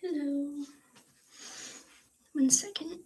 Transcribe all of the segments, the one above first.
Hello. 1 second.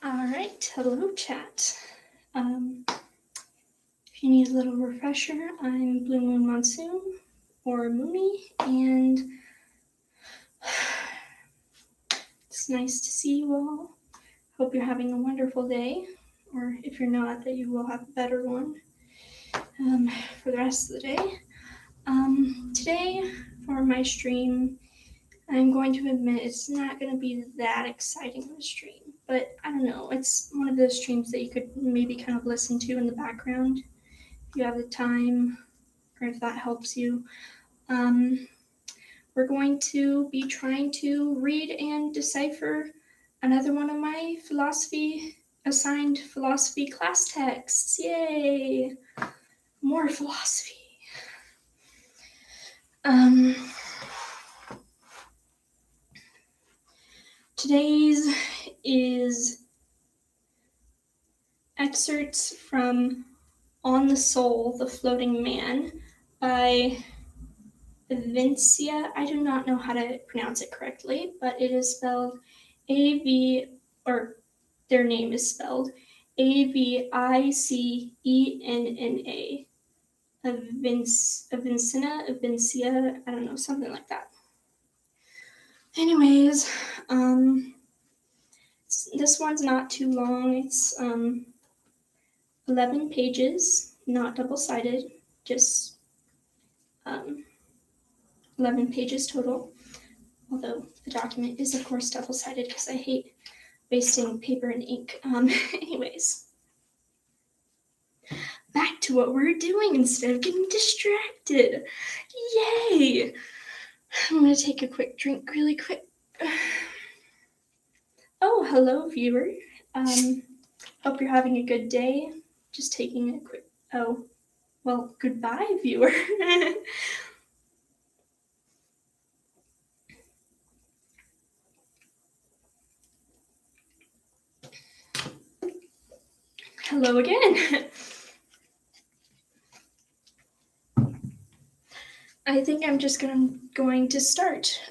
All right, hello chat. If you need a little refresher, I'm BlueMoonMonsoon or Moony, and it's nice to see you all. Hope you're having a wonderful day, or if you're not, that you will have a better one for the rest of the day. Today, for my stream, I'm going to admit it's not going to be that exciting of a stream, but I don't know, it's one of those streams that you could maybe kind of listen to in the background if you have the time, or if that helps you. We're going to be trying to read and decipher another one of my assigned philosophy class texts. Yay! More philosophy. Today's is excerpts from On the Soul, the Floating Man by Avicenna. I do not know how to pronounce it correctly, but it is spelled their name is spelled Avicenna. Avicenna, I don't know, something like that. Anyways, this one's not too long. It's 11 pages, not double-sided, just 11 pages total. Although the document is, of course, double-sided because I hate wasting paper and ink. Anyways, back to what we're doing instead of getting distracted. Yay! I'm going to take a quick drink really quick. Oh, hello, viewer. Hope you're having a good day. Just taking a quick... Oh, well, goodbye, viewer. Hello again. I think I'm just going to start.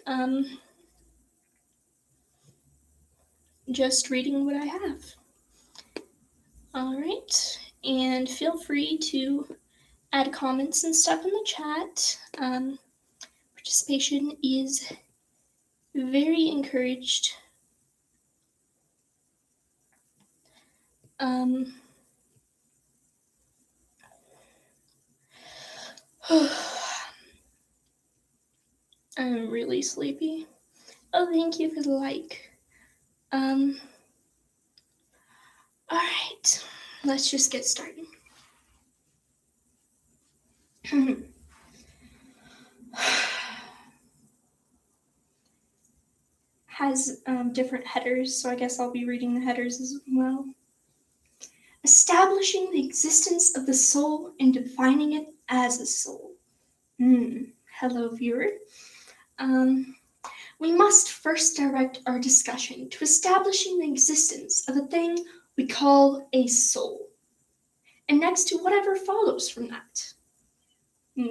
Just reading what I have. All right, and feel free to add comments and stuff in the chat. Participation is very encouraged. I'm really sleepy. Oh, thank you for the like. All right, let's just get started. Has different headers, so I guess I'll be reading the headers as well. Establishing the existence of the soul and defining it as a soul. Hello, viewer. We must first direct our discussion to establishing the existence of a thing we call a soul, and next to whatever follows from that.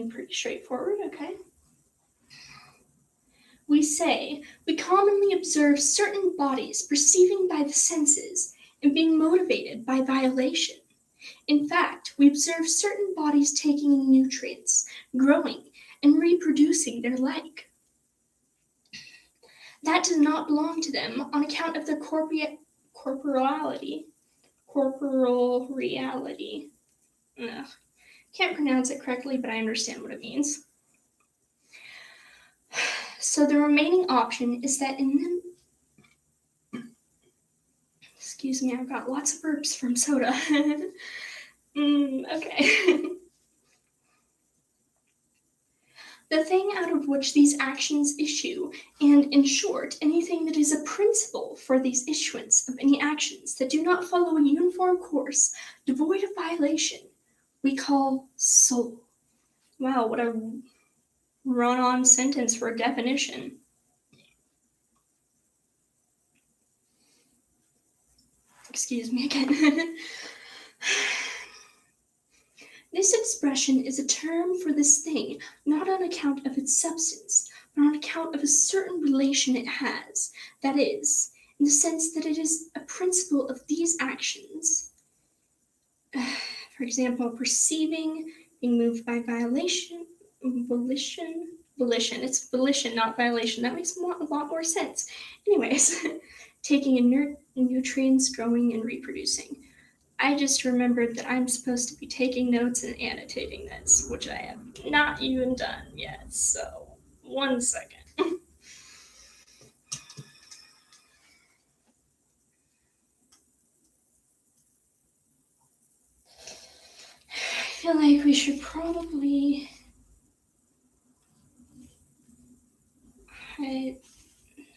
Pretty straightforward, okay? We say we commonly observe certain bodies perceiving by the senses and being motivated by violation. In fact, we observe certain bodies taking in nutrients, growing, and reproducing their like. That does not belong to them on account of their corporal reality. Ugh. Can't pronounce it correctly, but I understand what it means. So the remaining option is that in them... Excuse me, I've got lots of burps from soda. Okay. The thing out of which these actions issue, and in short, anything that is a principle for these issuance of any actions that do not follow a uniform course, devoid of violation, we call soul. Wow, what a run-on sentence for a definition. Excuse me again. This expression is a term for this thing, not on account of its substance, but on account of a certain relation it has, that is, in the sense that it is a principle of these actions. For example, perceiving, being moved by volition. It's volition, not violation. That makes a lot more sense. Anyways, taking in nutrients, growing, and reproducing. I just remembered that I'm supposed to be taking notes and annotating this, which I have not even done yet, so 1 second. I feel like we should probably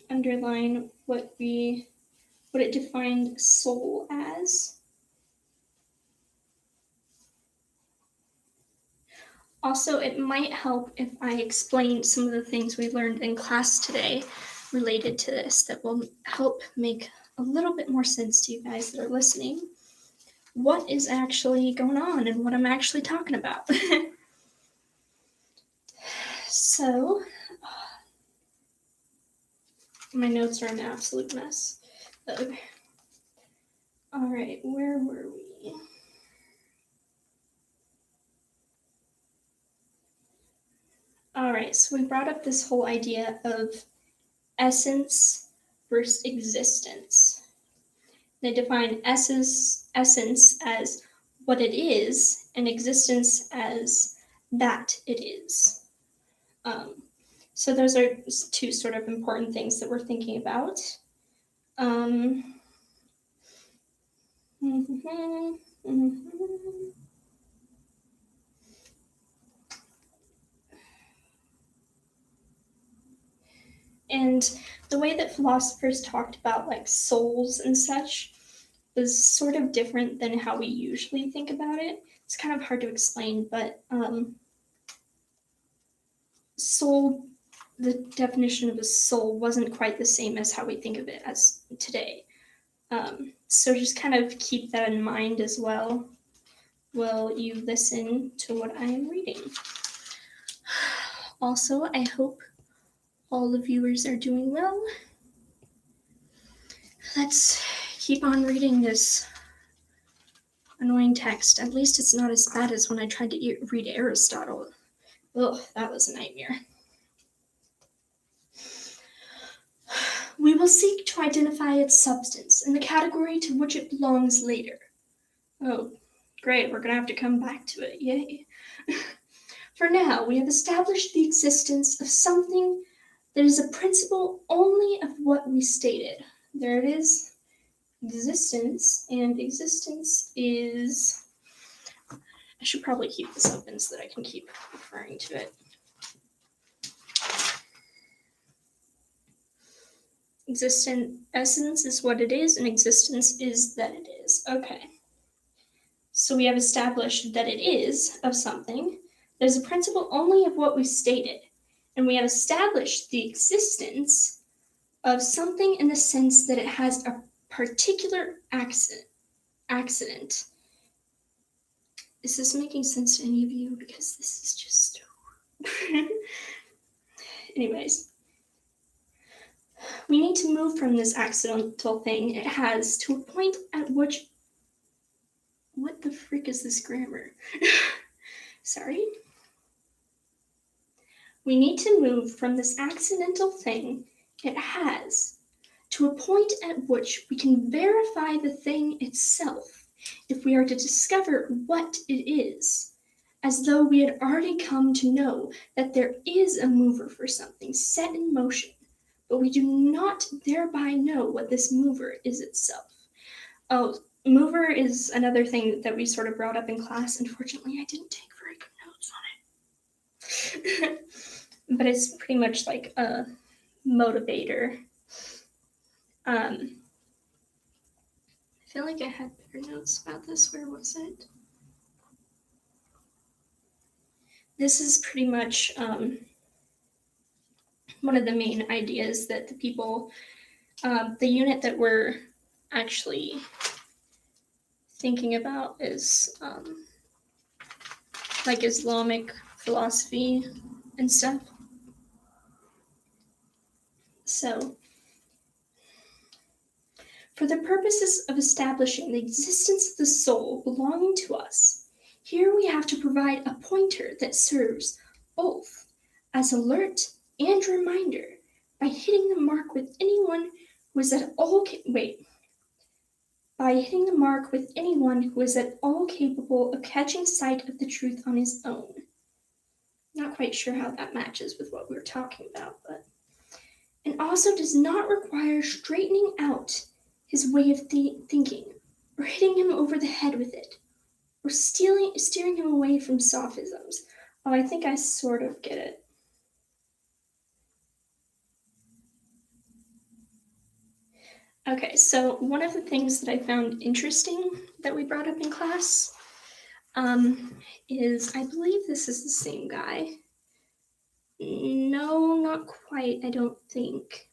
underline what it defined soul as. Also, it might help if I explain some of the things we learned in class today related to this that will help make a little bit more sense to you guys that are listening. What is actually going on and what I'm actually talking about. So, my notes are an absolute mess. Okay. All right, where were we? All right, so we brought up this whole idea of essence versus existence. They define essence as what it is and existence as that it is. So those are two sort of important things that we're thinking about. And the way that philosophers talked about like souls and such was sort of different than how we usually think about it. It's kind of hard to explain, but soul, the definition of a soul wasn't quite the same as how we think of it as today. So just kind of keep that in mind as well while you listen to what I am reading. Also, I hope all the viewers are doing well. Let's keep on reading this annoying text. At least it's not as bad as when I tried to read Aristotle. Ugh, that was a nightmare. We will seek to identify its substance and the category to which it belongs later. Oh, great, we're gonna have to come back to it, yay. For now, we have established the existence of something that is a principle only of what we stated. There it is, existence, and existence is... I should probably keep this open so that I can keep referring to it. Essence is what it is, and existence is that it is. Okay. So we have established that it is of something. There's a principle only of what we stated. And we have established the existence of something in the sense that it has a particular accident. Is this making sense to any of you? Because this is just... Anyways. We need to move from this accidental thing it has to a point at which... What the frick is this grammar? Sorry. We need to move from this accidental thing it has to a point at which we can verify the thing itself if we are to discover what it is, as though we had already come to know that there is a mover for something set in motion, but we do not thereby know what this mover is itself. Oh, mover is another thing that we sort of brought up in class. Unfortunately, I didn't take very good notes on it. But it's pretty much like a motivator. I feel like I had better notes about this. Where was it? This is pretty much one of the main ideas that the people, the unit that we're actually thinking about is like Islamic philosophy and stuff. So, for the purposes of establishing the existence of the soul belonging to us, here we have to provide a pointer that serves both as alert and reminder by hitting the mark with anyone who is at all capable of catching sight of the truth on his own. Not quite sure how that matches with what we were talking about, but... And also does not require straightening out his way of thinking, or hitting him over the head with it, or steering him away from sophisms. Oh, I think I sort of get it. Okay, so one of the things that I found interesting that we brought up in class is, I believe this is the same guy. No, not quite, I don't think.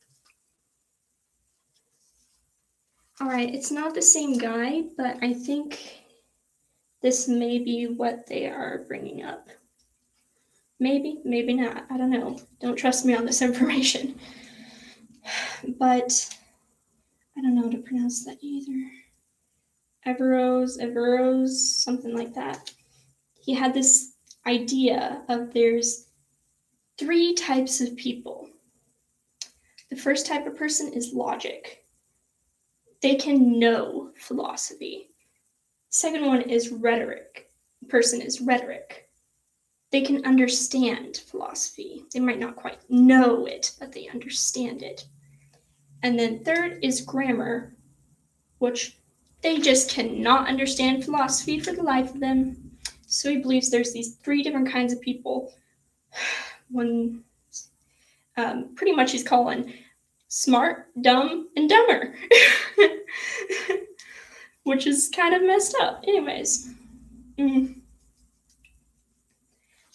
Alright, it's not the same guy, but I think this may be what they are bringing up. Maybe, maybe not, I don't know. Don't trust me on this information. But I don't know how to pronounce that either. Averroes, something like that. He had this idea of there's 3 types of people. The first type of person is logic. They can know philosophy. Second one is rhetoric. Person is rhetoric. They can understand philosophy. They might not quite know it, but they understand it. And then third is grammar, which they just cannot understand philosophy for the life of them. So he believes there's these 3 different kinds of people. One, pretty much he's calling smart, dumb, and dumber, which is kind of messed up. Anyways.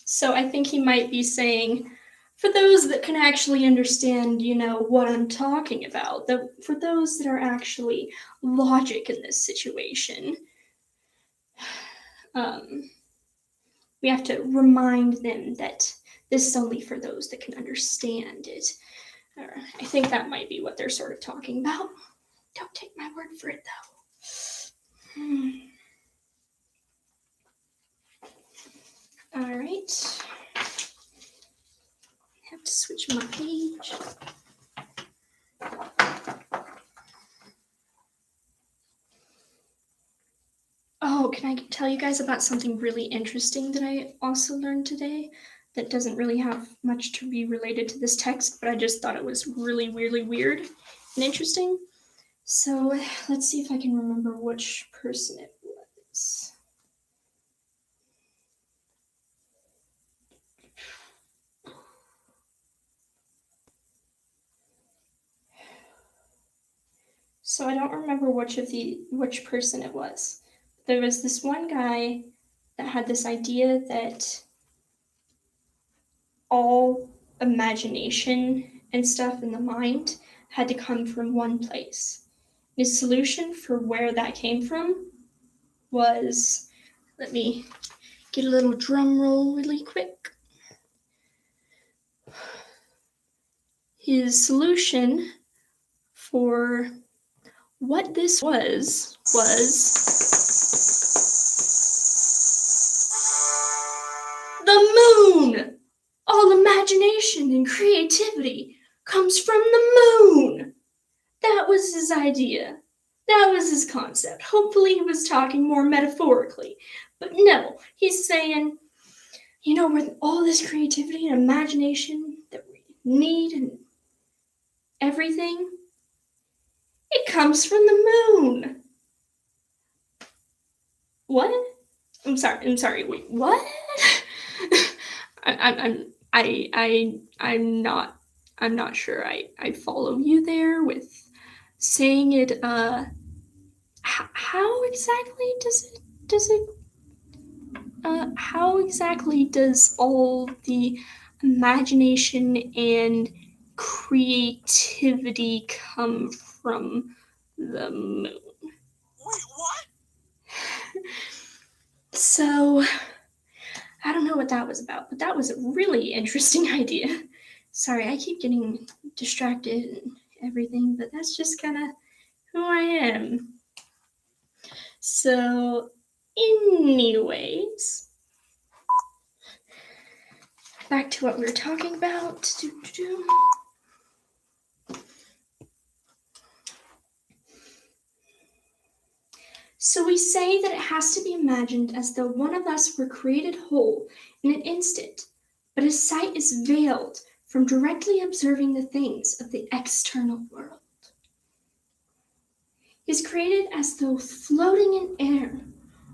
So I think he might be saying, for those that can actually understand, what I'm talking about, for those that are actually logic in this situation, we have to remind them that this is only for those that can understand it. I think that might be what they're sort of talking about. Don't take my word for it, though. All right. I have to switch my page. Oh, can I tell you guys about something really interesting that I also learned today that doesn't really have much to be related to this text, but I just thought it was really, really weird and interesting. So let's see if I can remember which person it was. So I don't remember which person it was. There was this one guy that had this idea that all imagination and stuff in the mind had to come from one place. His solution for where that came from was, let me get a little drum roll really quick. His solution for what this was the moon! All imagination and creativity comes from the moon! That was his idea. That was his concept. Hopefully he was talking more metaphorically. But no, he's saying, with all this creativity and imagination that we need and everything, it comes from the moon. What? I'm sorry. Wait, what? I'm not sure I follow you there with saying it. How exactly how exactly does all the imagination and creativity come from the moon? Wait, what? So, I don't know what that was about, but that was a really interesting idea. Sorry, I keep getting distracted and everything, but that's just kind of who I am. So, anyways, back to what we were talking about. So we say that it has to be imagined as though one of us were created whole in an instant, but his sight is veiled from directly observing the things of the external world. He is created as though floating in air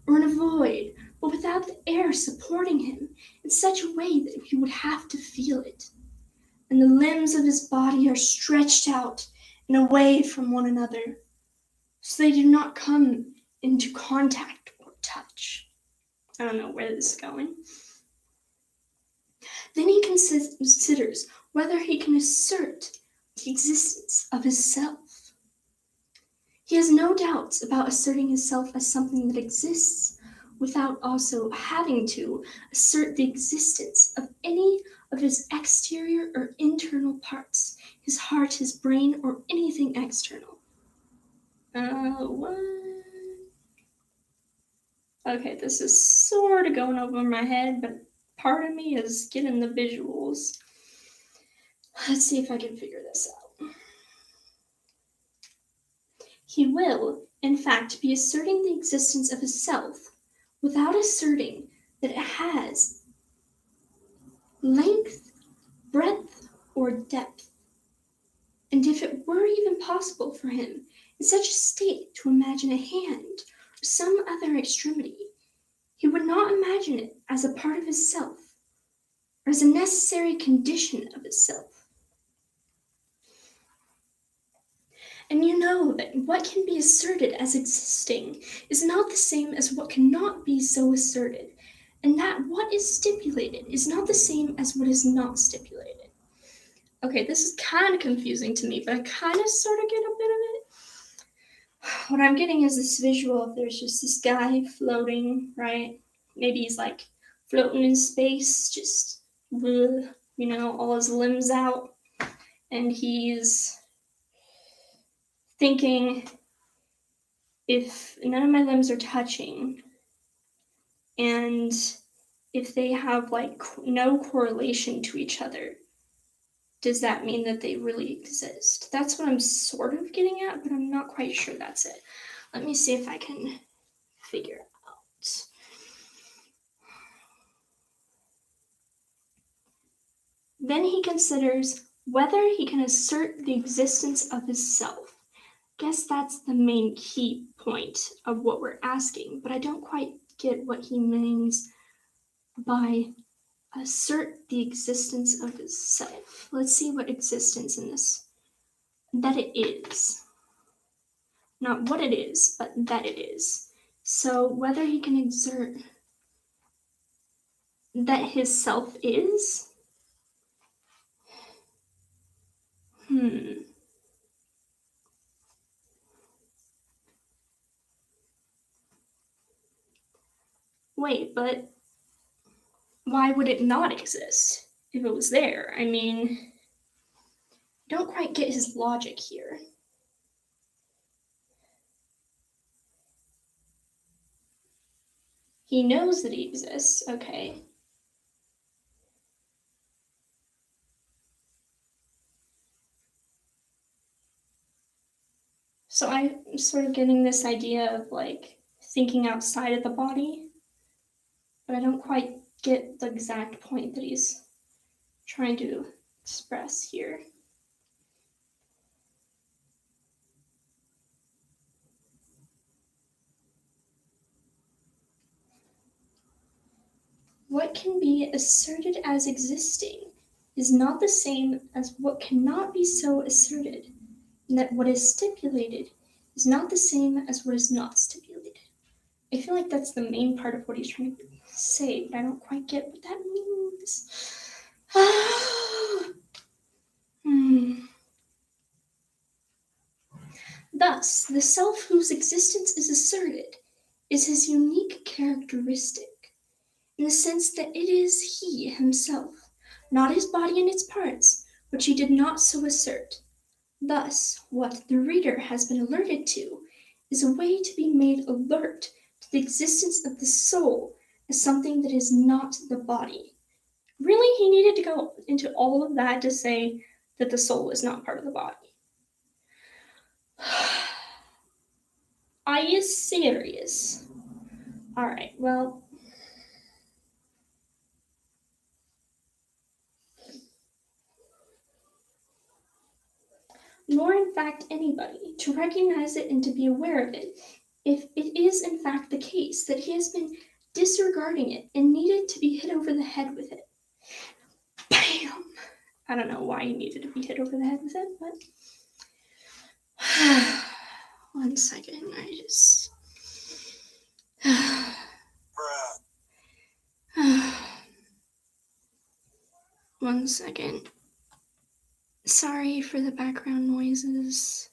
or in a void, but without the air supporting him in such a way that he would have to feel it. And the limbs of his body are stretched out and away from one another, so they do not come into contact or touch. I don't know where this is going. Then he considers whether he can assert the existence of his self. He has no doubts about asserting himself as something that exists without also having to assert the existence of any of his exterior or internal parts, his heart, his brain, or anything external. What? Okay, this is sort of going over my head, but part of me is getting the visuals. Let's see if I can figure this out. He will, in fact, be asserting the existence of a self without asserting that it has length, breadth, or depth. And if it were even possible for him in such a state to imagine a hand or some other extremity, he would not imagine it as a part of his self, or as a necessary condition of itself. And you know that what can be asserted as existing is not the same as what cannot be so asserted, and that what is stipulated is not the same as what is not stipulated. Okay, this is kind of confusing to me, but I kind of sort of get a bit of it. What I'm getting is this visual of there's just this guy floating, right? Maybe he's like floating in space, just, all his limbs out, and he's thinking, if none of my limbs are touching, and if they have like no correlation to each other, does that mean that they really exist? That's what I'm sort of getting at, but I'm not quite sure that's it. Let me see if I can figure it out. Then he considers whether he can assert the existence of his self. Guess that's the main key point of what we're asking, but I don't quite get what he means by assert the existence of his self. Let's see what existence in this, that it is. Not what it is, but that it is. So whether he can exert that his self is? Wait, but why would it not exist if it was there? I mean, I don't quite get his logic here. He knows that he exists, okay. So I'm sort of getting this idea of like thinking outside of the body, but I don't quite get the exact point that he's trying to express here. What can be asserted as existing is not the same as what cannot be so asserted, and that what is stipulated is not the same as what is not stipulated. I feel like that's the main part of what he's trying to say, but I don't quite get what that means. Thus, the self whose existence is asserted is his unique characteristic, in the sense that it is he himself, not his body and its parts, which he did not so assert. Thus, what the reader has been alerted to is a way to be made alert to the existence of the soul as something that is not the body. Really, he needed to go into all of that to say that the soul is not part of the body. Are you serious? Alright, well. Nor in fact anybody, to recognize it and to be aware of it, if it is in fact the case that he has been disregarding it and needed to be hit over the head with it. Bam! I don't know why he needed to be hit over the head with it, but. 1 second, I just. 1 second. Sorry for the background noises.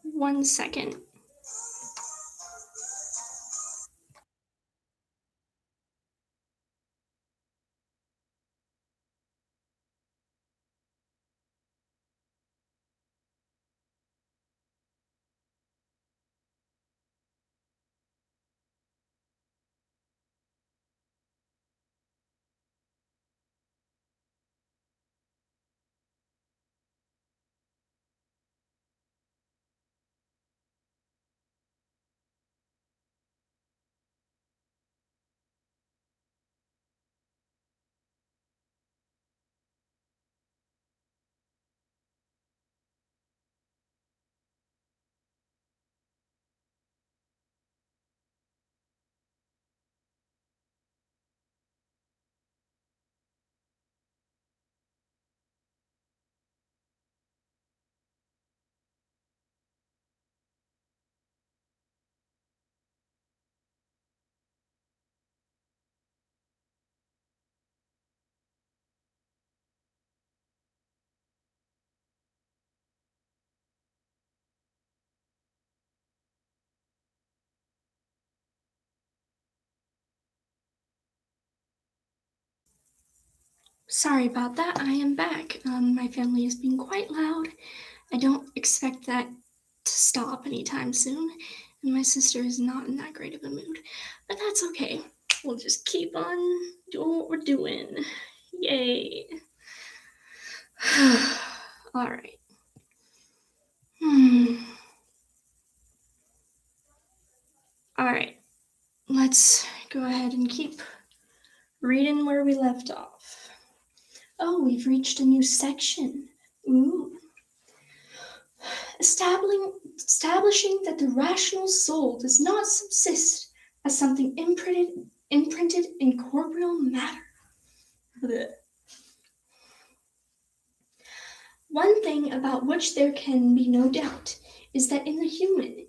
One second. Sorry about that. I am back. My family is being quite loud. I don't expect that to stop anytime soon, and my sister is not in that great of a mood. But that's okay. We'll just keep on doing what we're doing. Yay. All right. All right. Let's go ahead and keep reading where we left off. Oh, we've reached a new section. Ooh. Establishing that the rational soul does not subsist as something imprinted in corporeal matter. Blech. One thing about which there can be no doubt is that in the human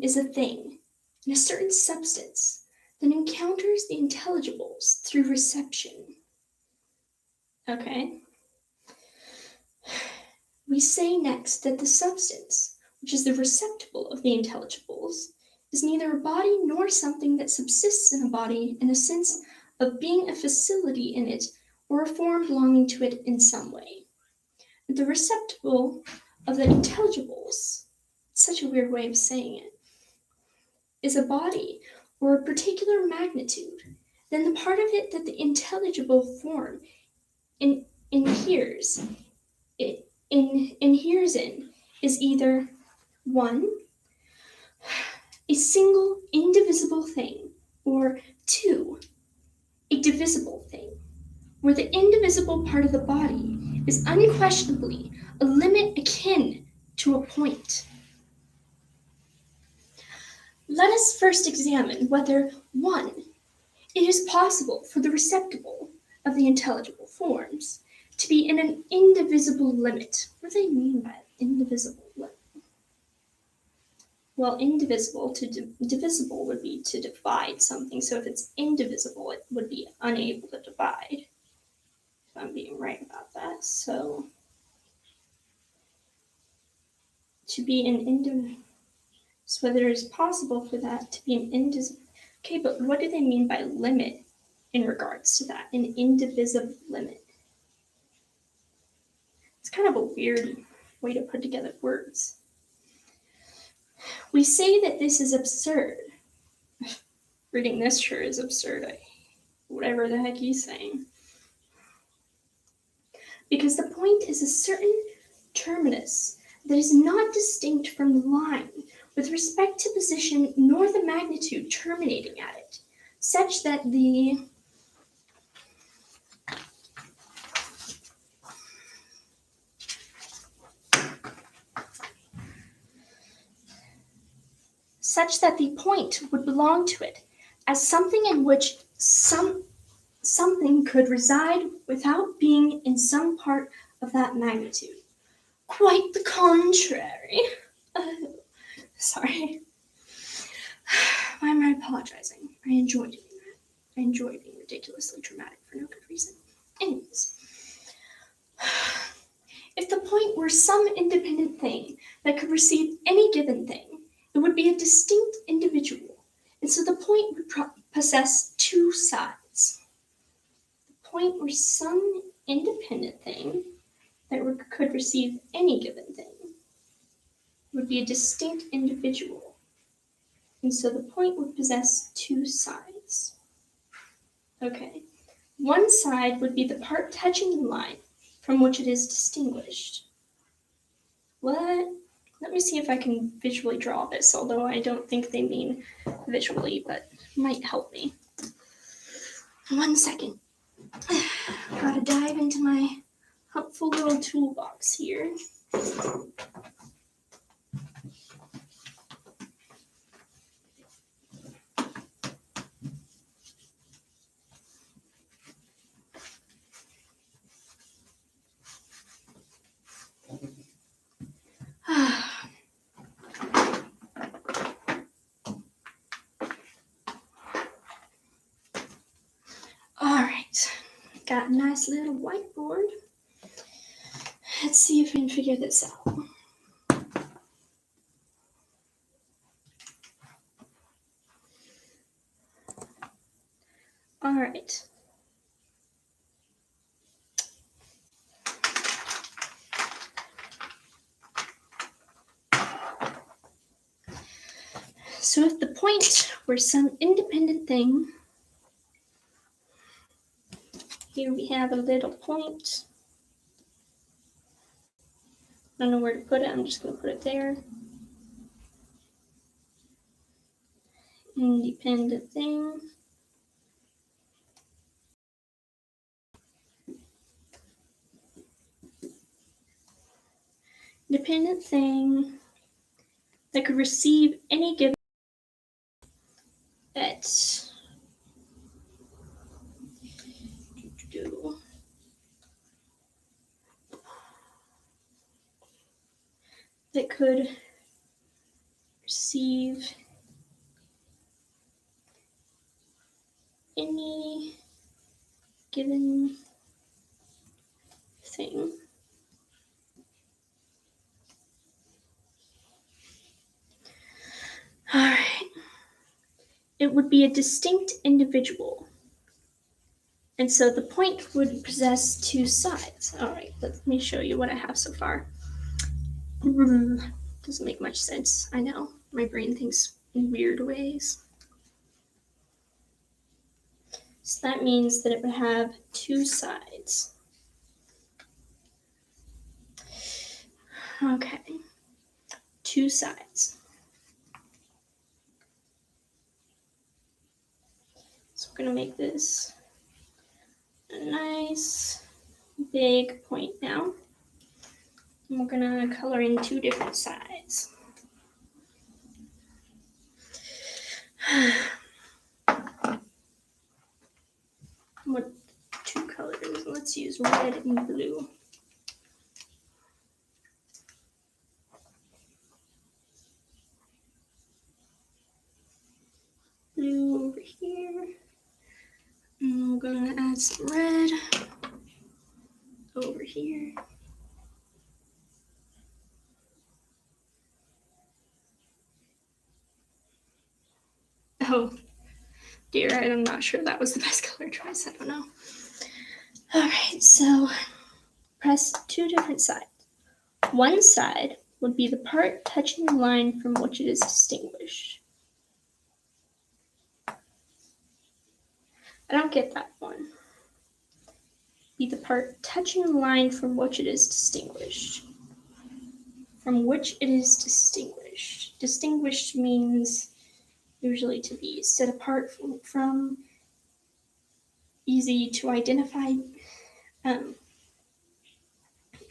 is a thing, and a certain substance that encounters the intelligibles through reception. Okay. We say next that the substance, which is the receptacle of the intelligibles, is neither a body nor something that subsists in a body in a sense of being a facility in it or a form belonging to it in some way. The receptacle of the intelligibles, such a weird way of saying it, is a body or a particular magnitude, then the part of it that the intelligible form inheres in is either 1. A single indivisible thing, or 2. A divisible thing, where the indivisible part of the body is unquestionably a limit akin to a point. Let us first examine whether 1. It is possible for the receptacle of the intelligible forms to be in an indivisible limit. What do they mean by indivisible limit? Well, indivisible to divisible would be to divide something. So if it's indivisible, it would be unable to divide. If I'm being right about that. So to be an so whether it is possible for that to be an indivisible. Okay, but what do they mean by limit in regards to that? An indivisible limit. It's kind of a weird way to put together words. We say that this is absurd. Reading this sure is absurd. Whatever the heck he's saying. Because the point is a certain terminus that is not distinct from the line with respect to position nor the magnitude terminating at it, such that the point would belong to it as something in which something could reside without being in some part of that magnitude. Quite the contrary. Sorry. Why am I apologizing? I enjoy doing that. I enjoy being ridiculously dramatic for no good reason. Anyways. If the point were some independent thing that could receive any given thing, it would be a distinct individual, and so the point would possess 2 sides. The point were some independent thing that could receive any given thing would be a distinct individual, and so the point would possess 2 sides. Okay, one side would be the part touching the line from which it is distinguished. What? Let me see if I can visually draw this, although I don't think they mean visually, but might help me. 1 second. Gotta dive into my helpful little toolbox here. Alright, got a nice little whiteboard. Let's see if we can figure this out. Alright. So if the point were some independent thing, here we have a little point. I don't know where to put it, I'm just going to put it there. Independent thing. Independent thing that could receive any given that could receive any given thing. All right. It would be a distinct individual. And so the point would possess two sides. All right, let me show you what I have so far. Doesn't make much sense. I know. My brain thinks in weird ways. So that means that it would have two sides. Okay. Two sides. So we're going to make this a nice big point now. And we're going to color in two different sides. What two colors? Let's use red and blue. Blue over here. And we're going to add some red over here. Oh dear, I'm not sure that was the best color choice. I don't know. All right, so press two different sides. One side would be the part touching the line from which it is distinguished. I don't get that one. Be the part touching the line from which it is distinguished. From which it is distinguished. Distinguished means usually to be set apart from easy to identify,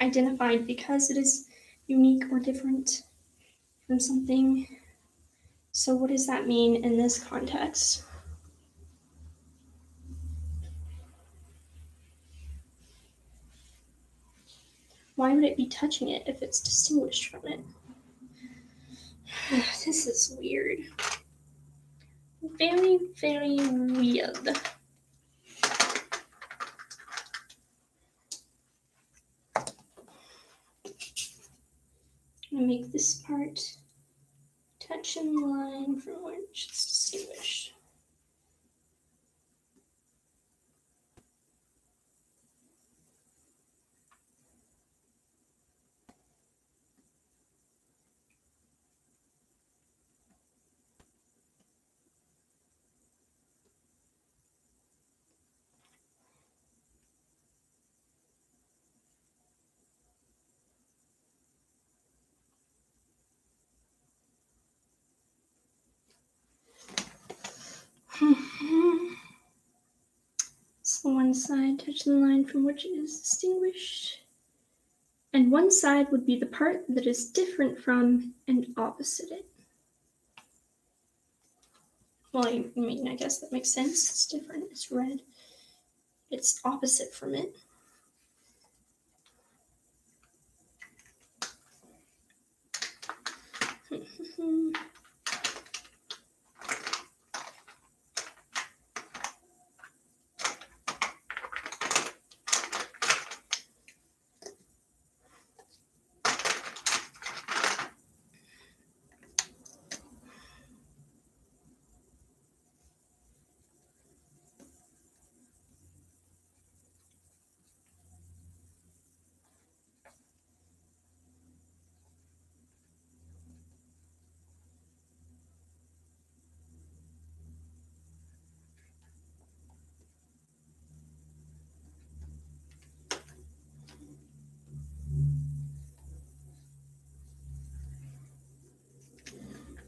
identified because it is unique or different from something. So what does that mean in this context? Why would it be touching it if it's distinguished from it? This is weird. Very, very weird. I'm going to make this part touching the line from which it's distinguished. So one side touching the line from which it is distinguished. And one side would be the part that is different from and opposite it. Well, I mean, I guess that makes sense. It's different. It's red. It's opposite from it.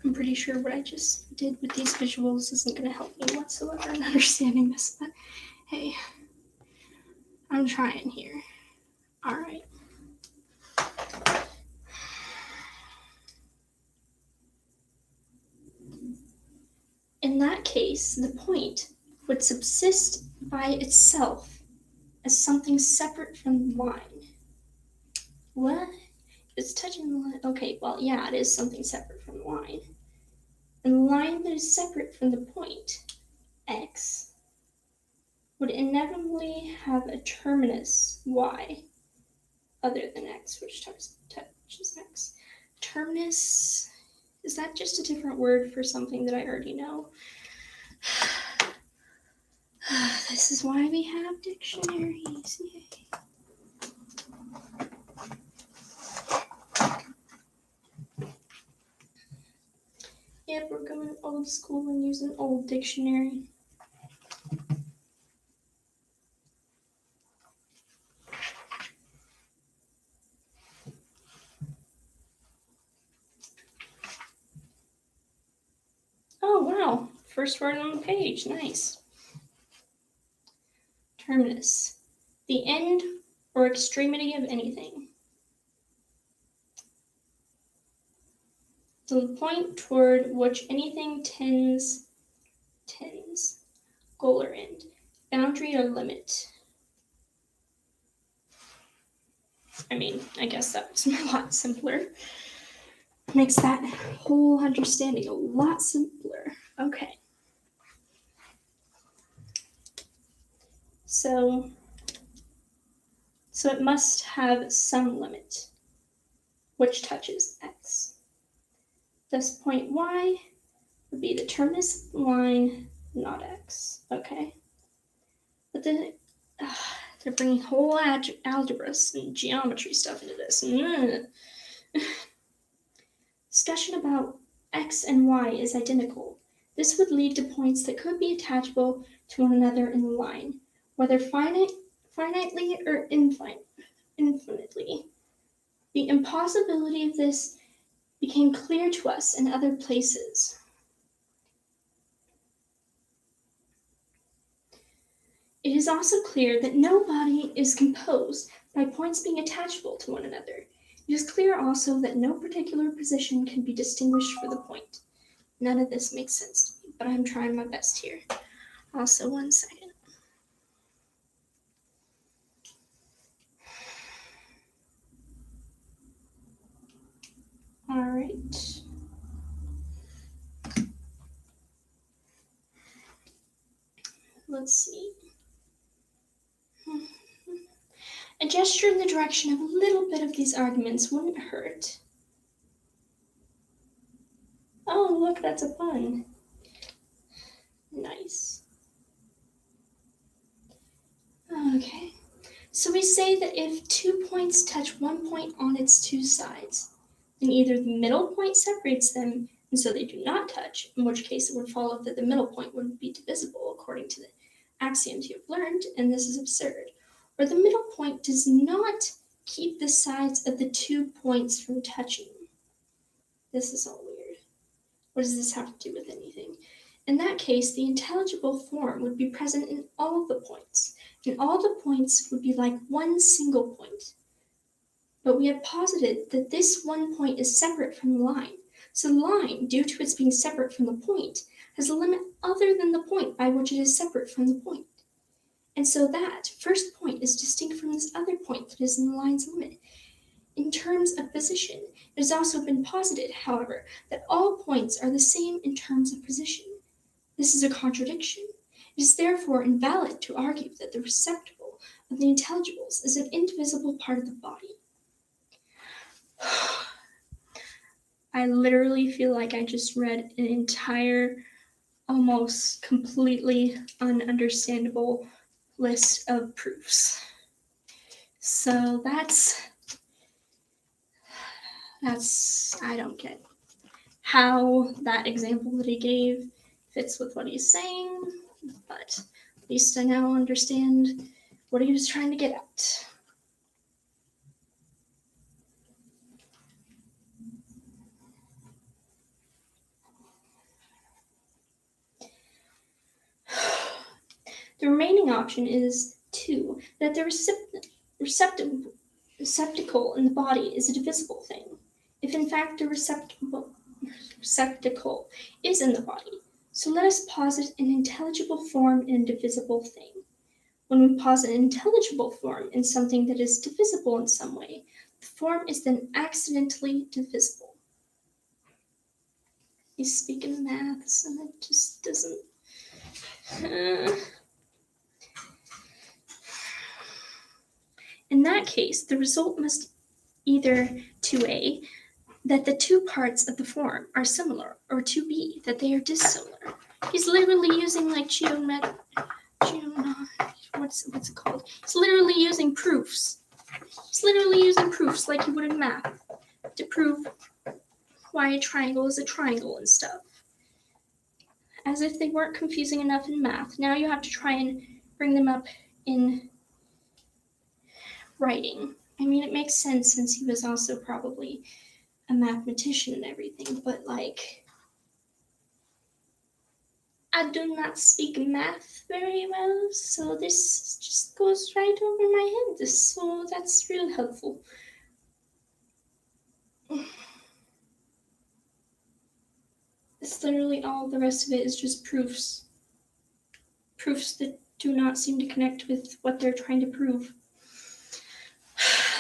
I'm pretty sure what I just did with these visuals isn't going to help me whatsoever in understanding this, but hey, I'm trying here. All right. In that case, the point would subsist by itself as something separate from the line. What? It's touching the line. Okay, well, yeah, it is something separate from the line. And the line that is separate from the point, x, would inevitably have a terminus, y, other than x, which touches x. Terminus, is that just a different word for something that I already know? This is why we have dictionaries. Yay. Yep, we're going old school and using old dictionary. Oh, wow. First word on the page. Nice. Terminus. The end or extremity of anything. The point toward which anything tends. Goal or end. Boundary or limit. I mean, I guess that's a lot simpler. Makes that whole understanding a lot simpler. Okay. So it must have some limit, which touches x. Thus, point y would be the terminus of the line, not x. Okay. But then they're bringing whole algebras and geometry stuff into this. Discussion about x and y is identical. This would lead to points that could be attachable to one another in the line, whether finitely or infinitely. The impossibility of this became clear to us in other places. It is also clear that no body is composed by points being attachable to one another. It is clear also that no particular position can be distinguished for the point. None of this makes sense to me, but I'm trying my best here. Also, 1 second. All right. Let's see. A gesture in the direction of a little bit of these arguments wouldn't hurt. Oh, look, that's a pun. Nice. Okay. So we say that if 2 points touch one point on its two sides, then either the middle point separates them, and so they do not touch, in which case it would follow that the middle point wouldn't be divisible according to the axioms you have learned, and this is absurd. Or the middle point does not keep the sides of the 2 points from touching. This is all weird. What does this have to do with anything? In that case, the intelligible form would be present in all the points, and all the points would be like one single point. But we have posited that this one point is separate from the line. So the line, due to its being separate from the point, has a limit other than the point by which it is separate from the point. And so that first point is distinct from this other point that is in the line's limit. In terms of position, it has also been posited, however, that all points are the same in terms of position. This is a contradiction. It is therefore invalid to argue that the receptacle of the intelligibles is an indivisible part of the body. I literally feel like I just read an entire, almost completely ununderstandable list of proofs. So that's I don't get how that example that he gave fits with what he's saying, but at least I now understand what he was trying to get at. remaining option is 2, that the receptacle in the body is a divisible thing. If in fact the receptacle is in the body, so let us posit an intelligible form in a divisible thing. When we posit an intelligible form in something that is divisible in some way, the form is then accidentally divisible. You speak in maths and it just doesn't... In that case, the result must either 2a, that the two parts of the form are similar, or 2b, that they are dissimilar. He's literally using what's it called? He's literally using proofs. He's literally using proofs like you would in math to prove why a triangle is a triangle and stuff. As if they weren't confusing enough in math. Now you have to try and bring them up in writing. I mean, it makes sense since he was also probably a mathematician and everything, but like, I do not speak math very well, so this just goes right over my head, so that's real helpful. It's literally all the rest of it is just proofs. Proofs that do not seem to connect with what they're trying to prove.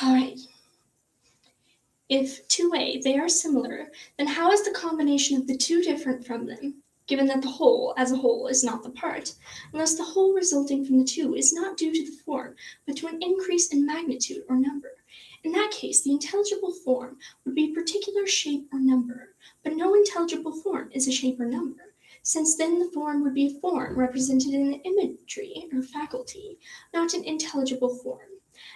Alright. If 2a, they are similar, then how is the combination of the two different from them, given that the whole as a whole is not the part, unless the whole resulting from the two is not due to the form, but to an increase in magnitude or number? In that case, the intelligible form would be a particular shape or number, but no intelligible form is a shape or number, since then the form would be a form represented in an imagery or faculty, not an intelligible form.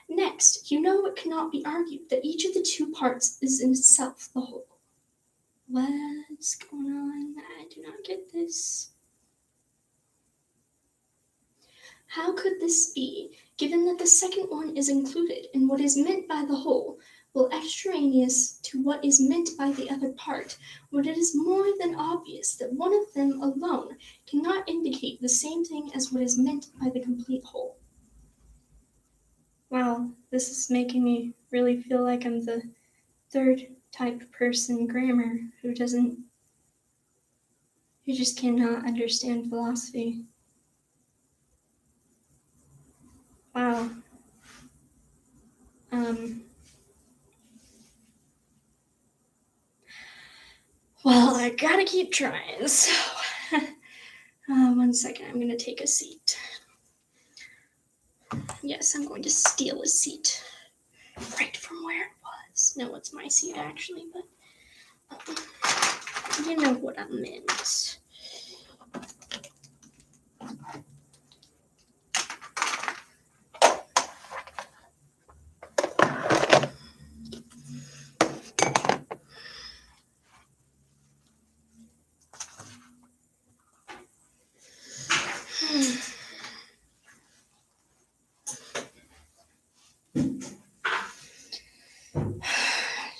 Next, you know it cannot be argued that each of the two parts is in itself the whole. What's going on? I do not get this. How could this be, given that the second one is included in what is meant by the whole, while extraneous to what is meant by the other part, when it is more than obvious that one of them alone cannot indicate the same thing as what is meant by the complete whole? Wow, this is making me really feel like I'm the third type person grammar who just cannot understand philosophy. Wow. Well, I gotta keep trying, so 1 second, I'm gonna take a seat. Yes, I'm going to steal a seat right from where it was. No, it's my seat actually, but you know what I meant.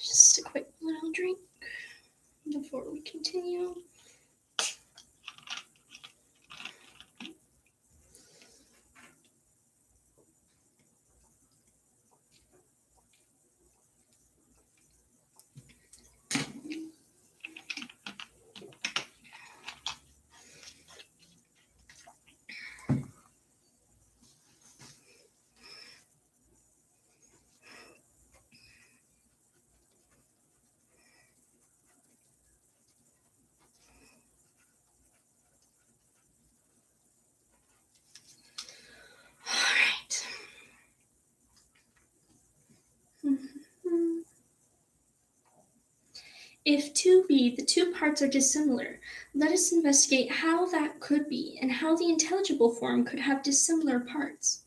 Just a quick little drink before we continue. If 2b, the two parts are dissimilar, let us investigate how that could be and how the intelligible form could have dissimilar parts.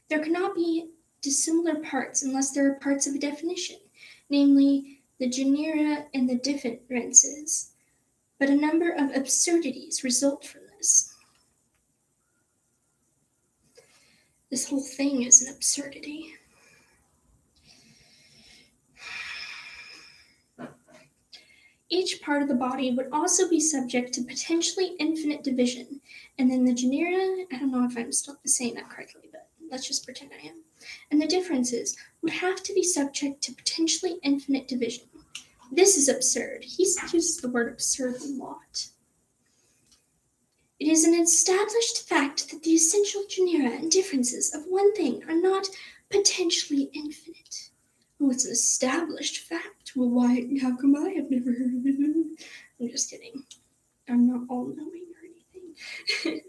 There cannot be dissimilar parts unless there are parts of a definition, namely the genera and the differences, but a number of absurdities result from this. This whole thing is an absurdity. Each part of the body would also be subject to potentially infinite division. And then the genera, I don't know if I'm still saying that correctly, but let's just pretend I am. And the differences would have to be subject to potentially infinite division. This is absurd. He uses the word absurd a lot. It is an established fact that the essential genera and differences of one thing are not potentially infinite. Oh, it's an established fact. Well, why? How come I have never heard of it? I'm just kidding. I'm not all-knowing or anything.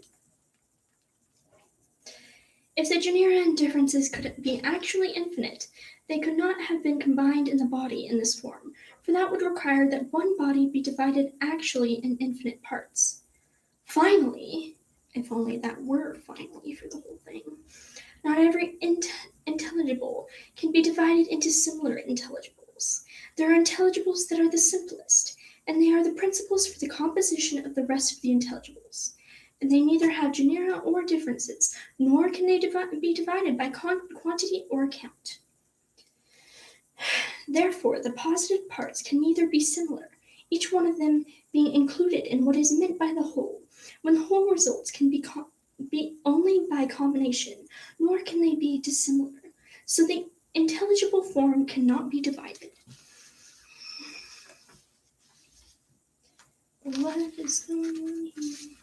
If the genera and differences could be actually infinite, they could not have been combined in the body in this form, for that would require that one body be divided actually in infinite parts. Finally, if only that were finally for the whole thing, not every intelligible can be divided into similar intelligibles. There are intelligibles that are the simplest, and they are the principles for the composition of the rest of the intelligibles. And they neither have genera or differences, nor can they be divided by quantity or count. Therefore, the posited parts can neither be similar, each one of them being included in what is meant by the whole, when the whole results can be only by combination, nor can they be dissimilar. So the intelligible form cannot be divided. What is going on here?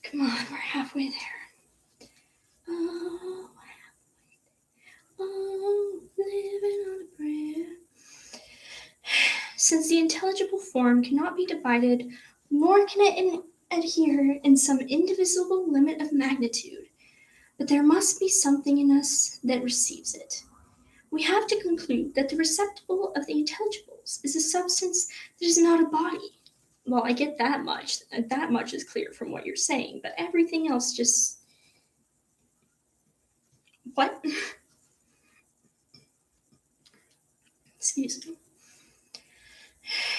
Come on, we're halfway there. Oh, living on a prayer. Since the intelligible form cannot be divided, nor can it adhere in some indivisible limit of magnitude, but there must be something in us that receives it. We have to conclude that the receptacle of the intelligibles is a substance that is not a body. Well, I get that much. That much is clear from what you're saying, but everything else just. What? Excuse me.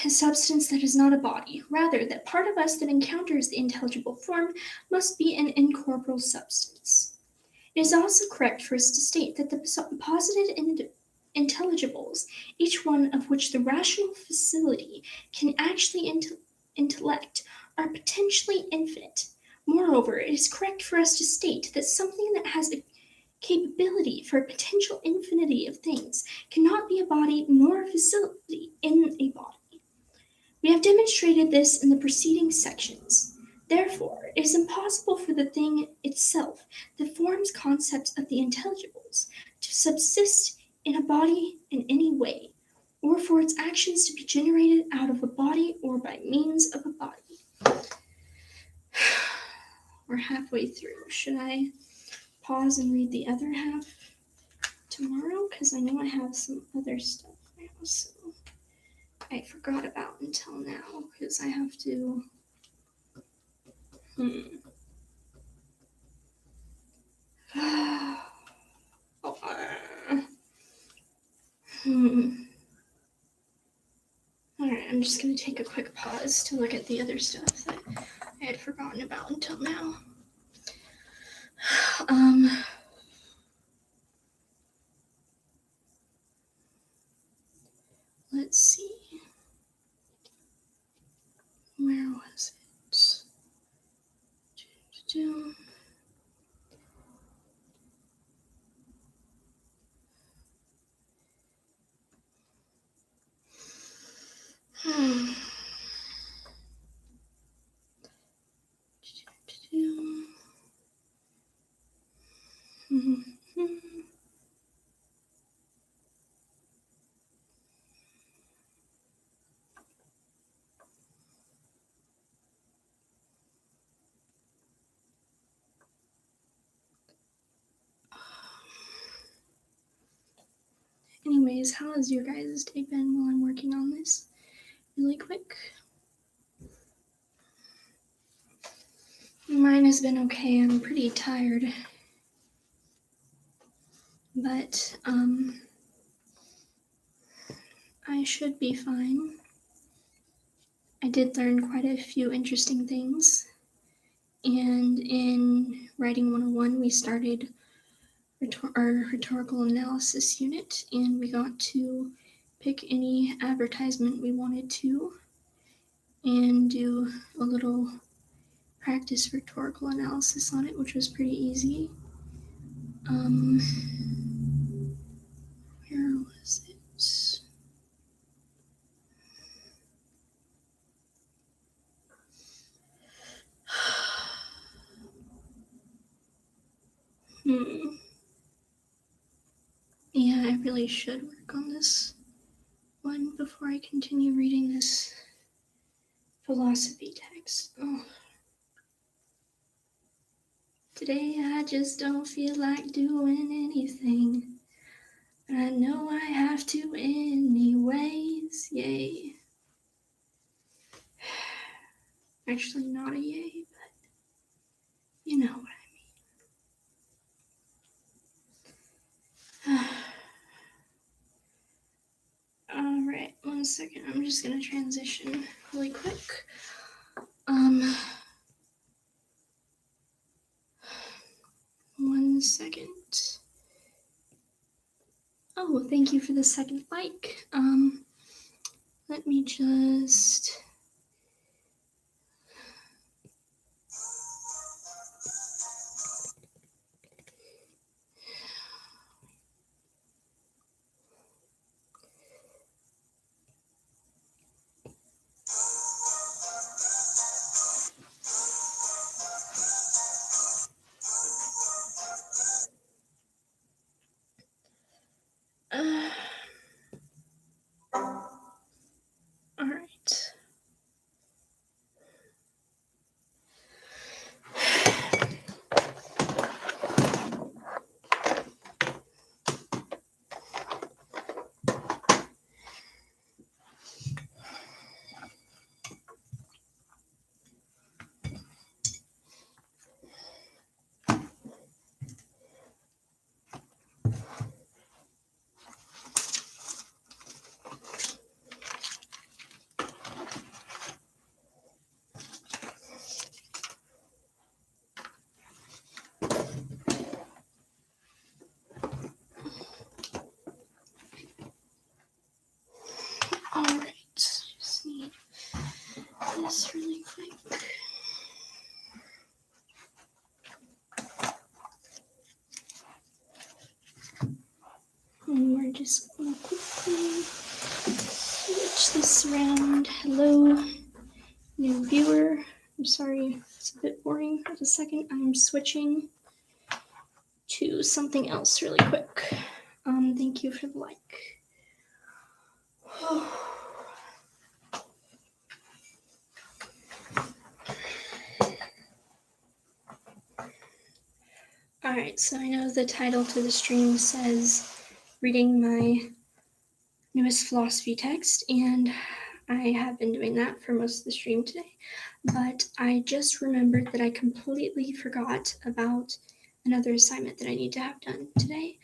A substance that is not a body. Rather, that part of us that encounters the intelligible form must be an incorporeal substance. It is also correct for us to state that the posited intelligibles, each one of which the rational facility can actually intellect, are potentially infinite. Moreover, it is correct for us to state that something that has a capability for a potential infinity of things cannot be a body nor a facility in a body. We have demonstrated this in the preceding sections. Therefore, it is impossible for the thing itself that forms concepts of the intelligibles to subsist in a body in any way, or for its actions to be generated out of a body or by means of a body. We're halfway through. Should I pause and read the other half tomorrow? Because I know I have some other stuff now, so I forgot about until now, because I have to. Alright, I'm just going to take a quick pause to look at the other stuff that I had forgotten about until now. Let's see. Where was it? Anyways, how has your guys' day been while I'm working on this? Really quick. Mine has been okay. I'm pretty tired. but I should be fine. I did learn quite a few interesting things, and in Writing 101 we started our rhetorical analysis unit, and we got to pick any advertisement we wanted to and do a little practice rhetorical analysis on it, which was pretty easy. Where was it? Yeah, I really should work on this one before I continue reading this philosophy text. Oh. Today I just don't feel like doing anything. I know I have to anyways. Yay. Actually, not a yay, but you know what I mean. Alright, 1 second. I'm just gonna transition really quick. 1 second. Oh, thank you for the second like. Let me just... Alright. Alright, just need this really quick. And we're just gonna quickly switch this around. Hello, new viewer. I'm sorry, it's a bit boring for a second. I'm switching to something else really quick. Thank you for the like. Alright, so I know the title to the stream says reading my newest philosophy text, and I have been doing that for most of the stream today, but I just remembered that I completely forgot about another assignment that I need to have done today.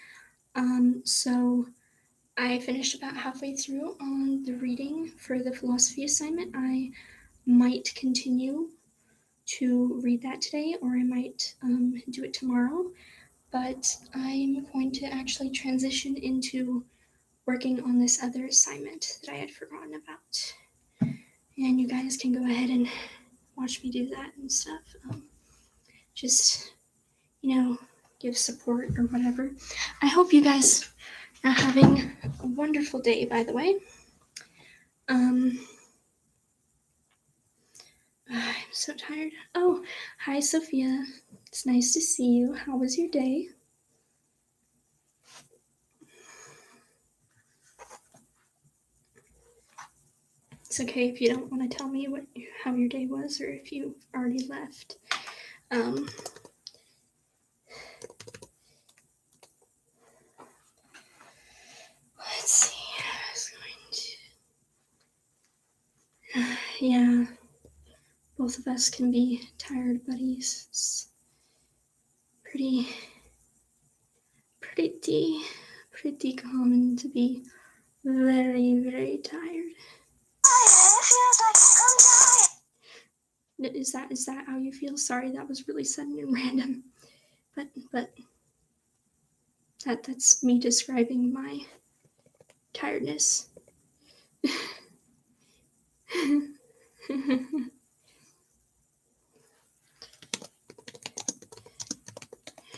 So I finished about halfway through on the reading for the philosophy assignment. I might continue to read that today, or I might do it tomorrow, but I'm going to actually transition into working on this other assignment that I had forgotten about. And you guys can go ahead and watch me do that and stuff. Just, give support or whatever. I hope you guys are having a wonderful day, by the way. I'm so tired. Oh, hi, Sophia. It's nice to see you. How was your day? It's okay if you don't want to tell me how your day was, or if you already left. Let's see. I was going to. Yeah, both of us can be tired buddies. It's pretty common to be very, very tired. Is that how you feel? Sorry, that was really sudden and random. But that's me describing my tiredness.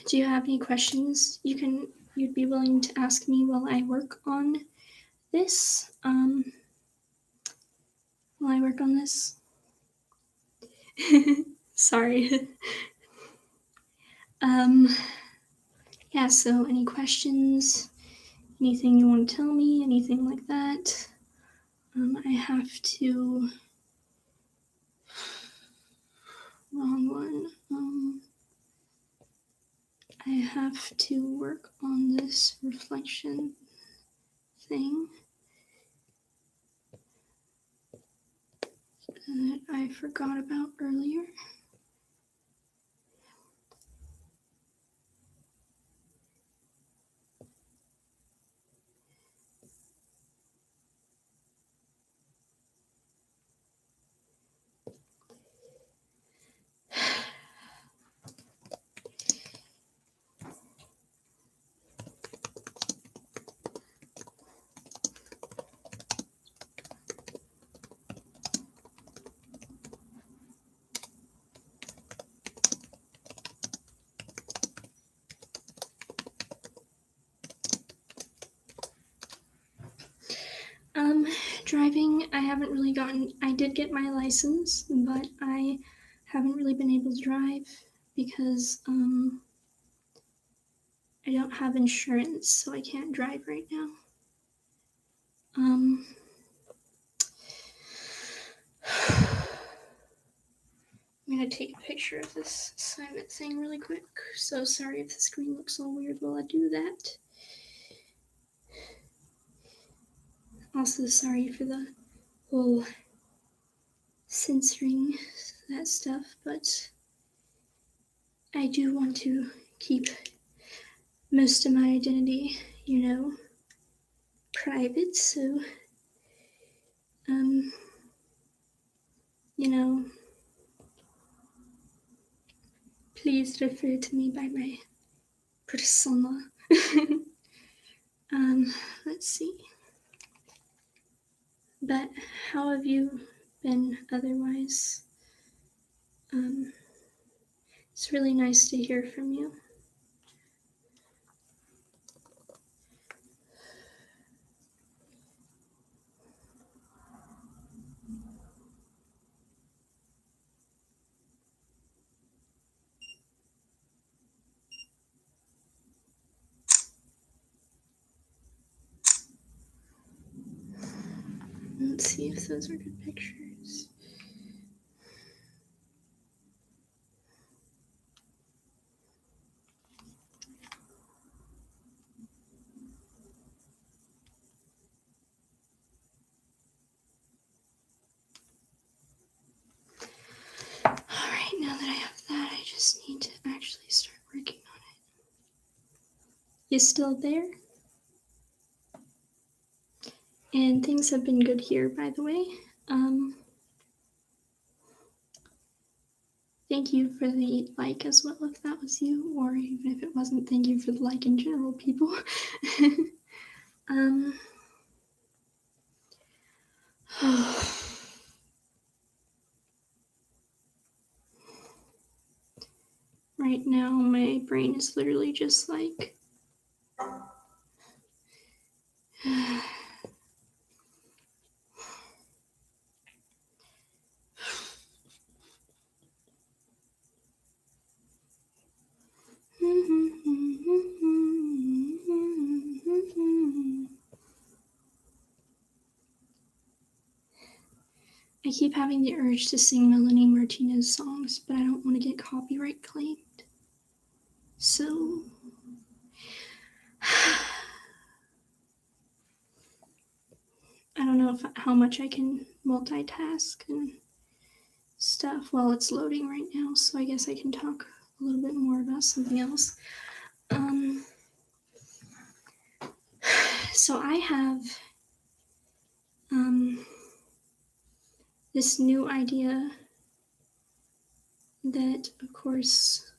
Do you have any questions you'd be willing to ask me while I work on this? Sorry. Yeah, so any questions? Anything you want to tell me? Anything like that? I have to... Wrong one. I have to work on this reflection thing that I forgot about earlier. Driving, I did get my license, but I haven't really been able to drive because, I don't have insurance, so I can't drive right now. I'm gonna take a picture of this assignment thing really quick, so sorry if the screen looks all weird while I do that. Also, sorry for the whole censoring that stuff, but I do want to keep most of my identity, private, so, please refer to me by my persona. Let's see. But how have you been otherwise? It's really nice to hear from you. Let's see if those are good pictures. Alright, now that I have that, I just need to actually start working on it. You still there? And things have been good here, by the way. Thank you for the like as well, if that was you, or even if it wasn't, thank you for the like in general, people. Right now, my brain is literally just like... I keep having the urge to sing Melanie Martinez songs, but I don't want to get copyright claimed. So... I don't know how much I can multitask and stuff while it's loading right now, so I guess I can talk a little bit more about something else. So I have this new idea that, of course,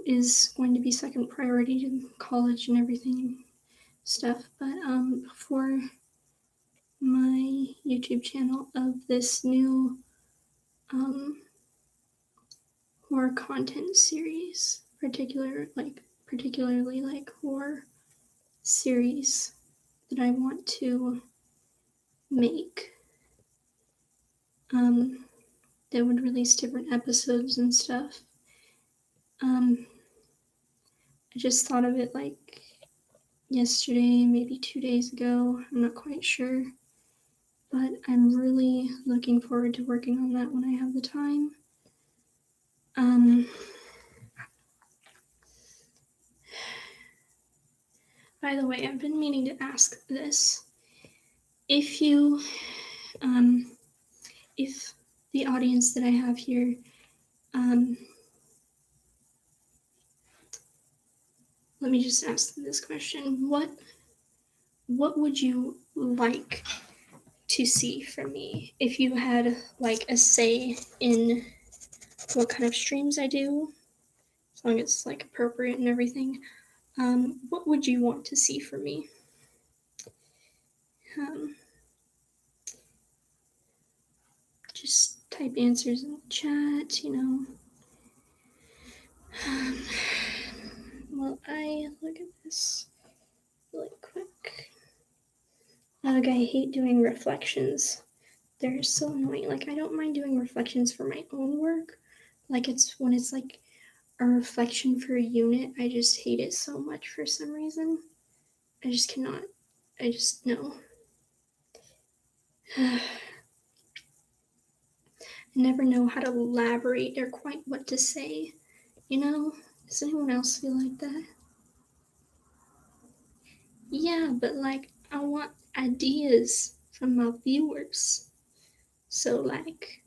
is going to be second priority to college and everything stuff. But for my YouTube channel of this new horror content series, particularly like horror series that I want to make, that would release different episodes and stuff. I just thought of it like yesterday, maybe 2 days ago. I'm not quite sure. But I'm really looking forward to working on that when I have the time. By the way, I've been meaning to ask this. If the audience that I have here, let me just ask this question. What would you like to see from me if you had like a say in what kind of streams I do, as long as it's like appropriate and everything? What would you want to see from me? Just type answers in the chat, Well, I look at this really quick. Ugh, I hate doing reflections. They're so annoying. Like, I don't mind doing reflections for my own work. Like, when it's like a reflection for a unit, I just hate it so much for some reason. I just cannot. I just, no. I never know how to elaborate or quite what to say, Does anyone else feel like that? Yeah, but like, I want ideas from my viewers. So, like,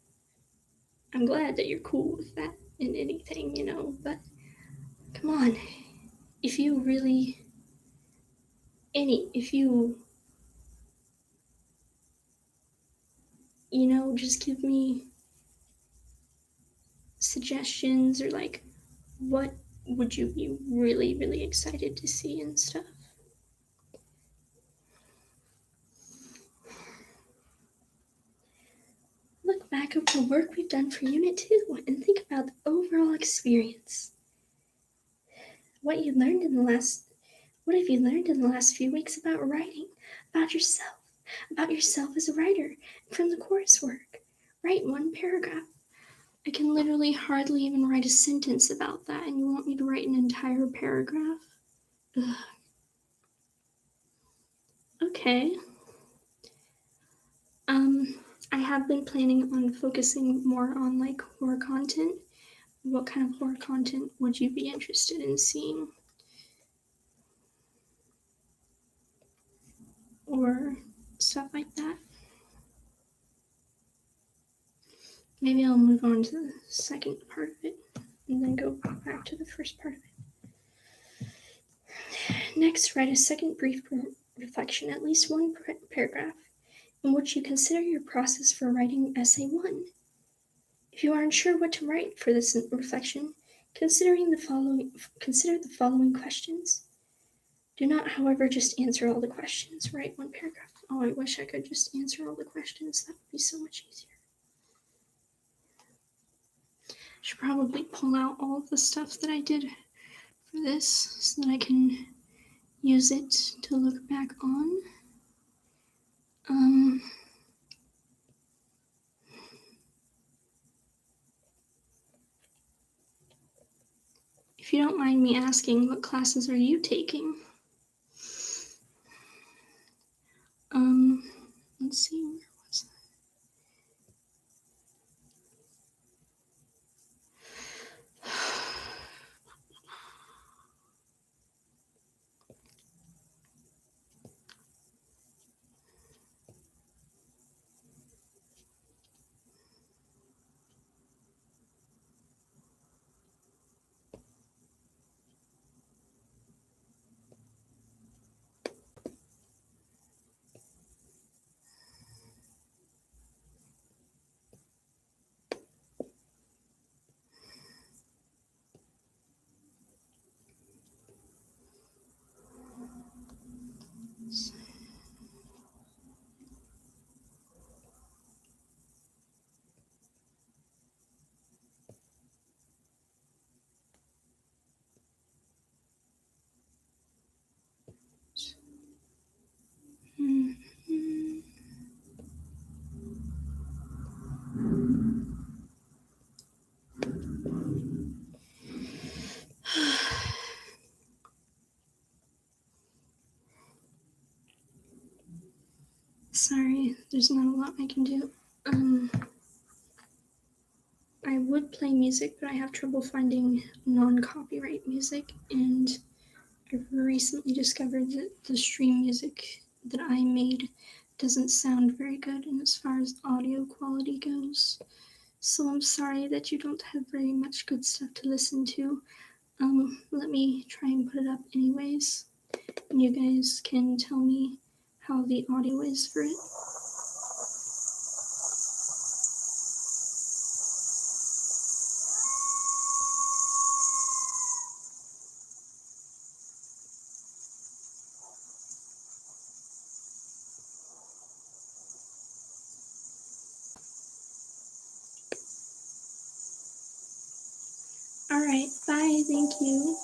I'm glad that you're cool with that in anything, but come on. If you really, if you, just give me suggestions or like, what would you be really, really excited to see and stuff? Look back over the work we've done for Unit 2 and think about the overall experience. What have you learned in the last few weeks about writing, about yourself as a writer, and from the coursework? Write one paragraph. I can literally hardly even write a sentence about that, and you want me to write an entire paragraph? Ugh. Okay. I have been planning on focusing more on like horror content. What kind of horror content would you be interested in seeing? Or stuff like that. Maybe I'll move on to the second part of it and then go back to the first part of it. Next, write a second brief reflection, at least one paragraph, in which you consider your process for writing essay 1. If you are unsure what to write for this reflection, consider the following questions. Do not, however, just answer all the questions. Write one paragraph. Oh, I wish I could just answer all the questions. That would be so much easier. I should probably pull out all of the stuff that I did for this so that I can use it to look back on. If you don't mind me asking, what classes are you taking? Let's see, where was that? Sorry, there's not a lot I can do. I would play music, but I have trouble finding non-copyright music, and I've recently discovered that the stream music that I made doesn't sound very good in as far as audio quality goes. So I'm sorry that you don't have very much good stuff to listen to. Let me try and put it up anyways, and you guys can tell me how the audio is for it. Alright, bye, thank you.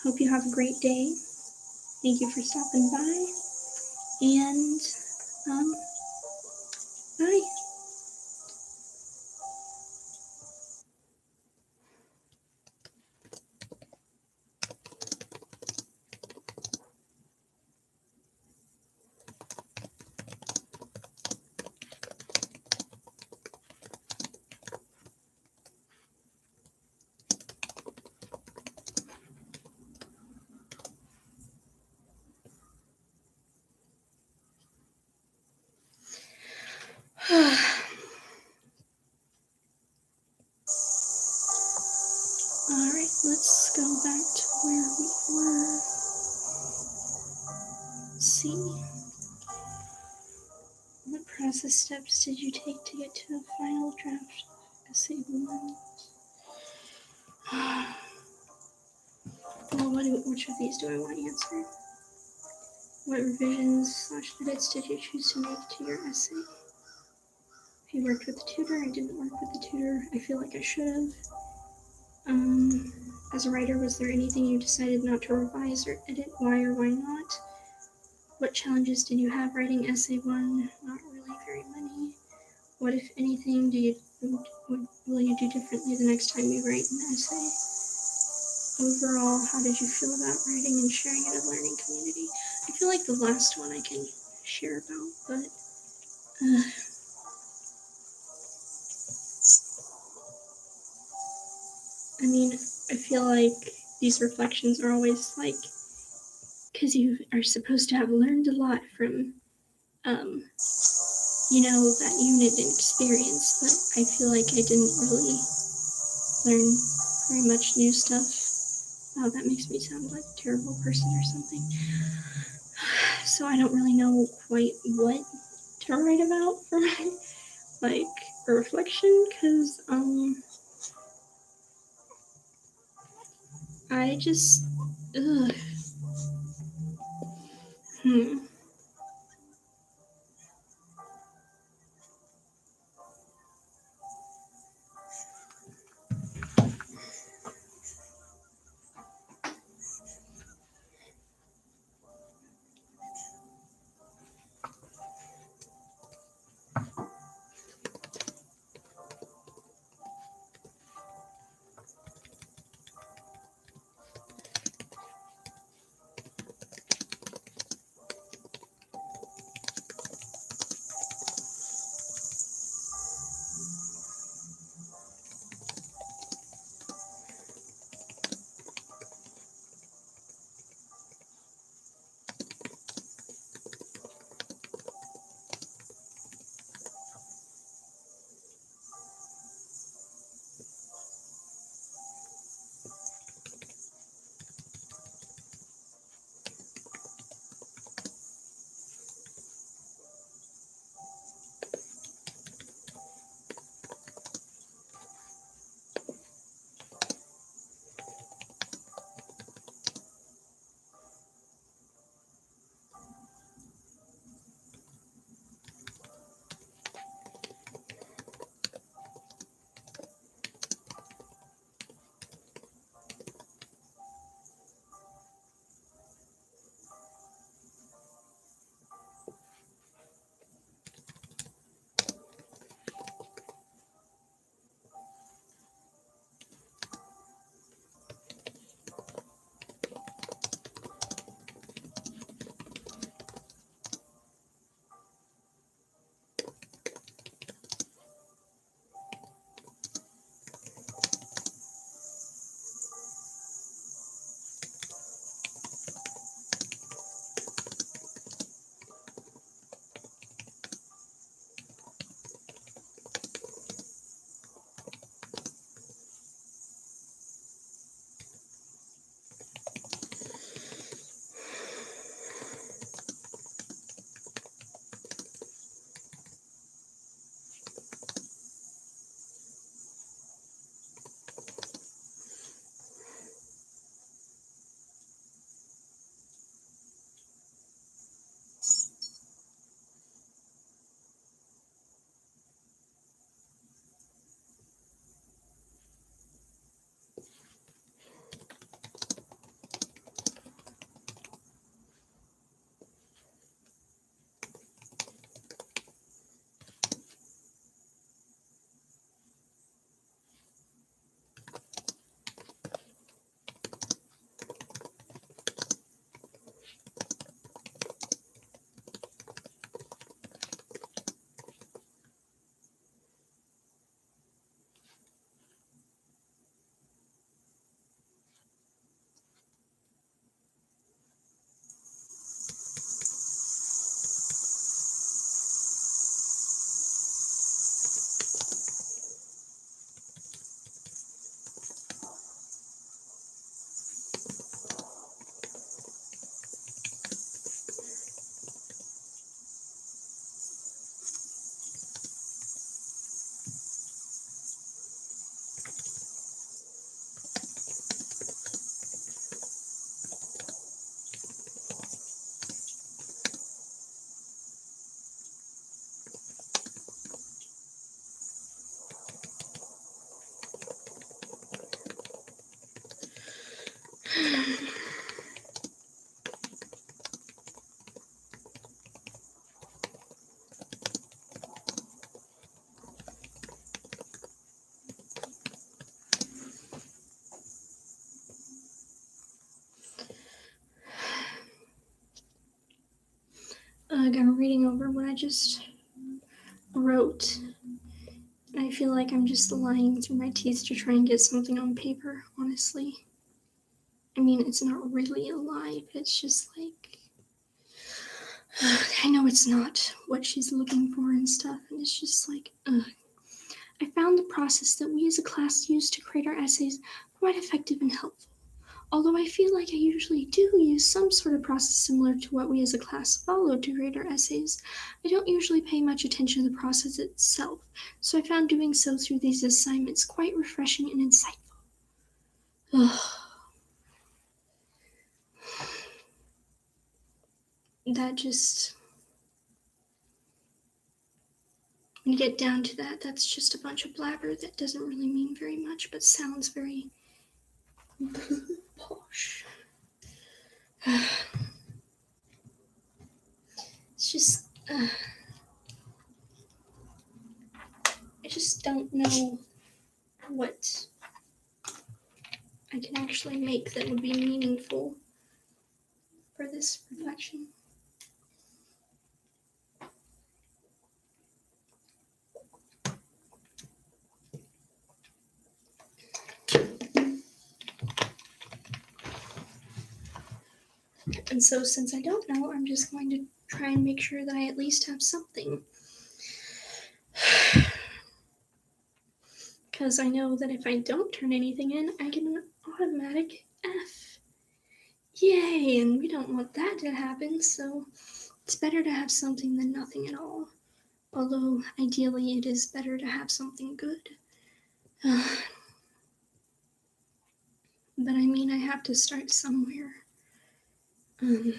Hope you have a great day. Thank you for stopping by. And, bye. Alright, let's go back to where we were. Let's see. What process steps did you take to get to a final draft of Essay 1? Well, which of these do I want to answer? What revisions/edits did you choose to make to your essay? If you worked with a tutor, I didn't work with a tutor. I feel like I should have. As a writer, was there anything you decided not to revise or edit? Why or why not? What challenges did you have writing essay 1? Not really very many. What, if anything, will you do differently the next time you write an essay? Overall, how did you feel about writing and sharing in a learning community? I feel like the last one I can share about, but I mean, I feel like these reflections are always like, because you are supposed to have learned a lot from, that unit and experience, but I feel like I didn't really learn very much new stuff. Oh, that makes me sound like a terrible person or something. So I don't really know quite what to write about for my, like, a reflection, because, I just, ugh. I'm reading over what I just wrote. I feel like I'm just lying through my teeth to try and get something on paper, honestly. I mean, it's not really a lie, but it's just like, I know it's not what she's looking for and stuff, and it's just like, I found the process that we as a class use to create our essays quite effective and helpful. Although I feel like I usually do use some sort of process similar to what we as a class follow to grade our essays, I don't usually pay much attention to the process itself, so I found doing so through these assignments quite refreshing and insightful. That just, when you get down to that, that's just a bunch of blabber that doesn't really mean very much, but sounds very posh. It's just, I just don't know what I can actually make that would be meaningful for this reflection. And so, since I don't know, I'm just going to try and make sure that I at least have something. Because I know that if I don't turn anything in, I get an automatic F. Yay! And we don't want that to happen, so it's better to have something than nothing at all. Although, ideally, it is better to have something good. But I mean, I have to start somewhere. I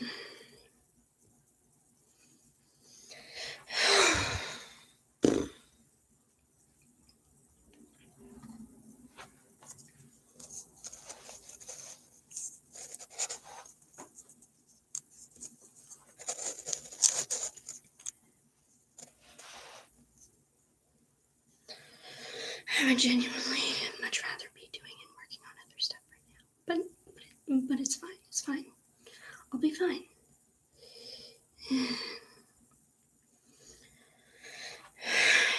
would genuinely much rather be doing and working on other stuff right now. But it's fine. It's fine. I'll be fine. I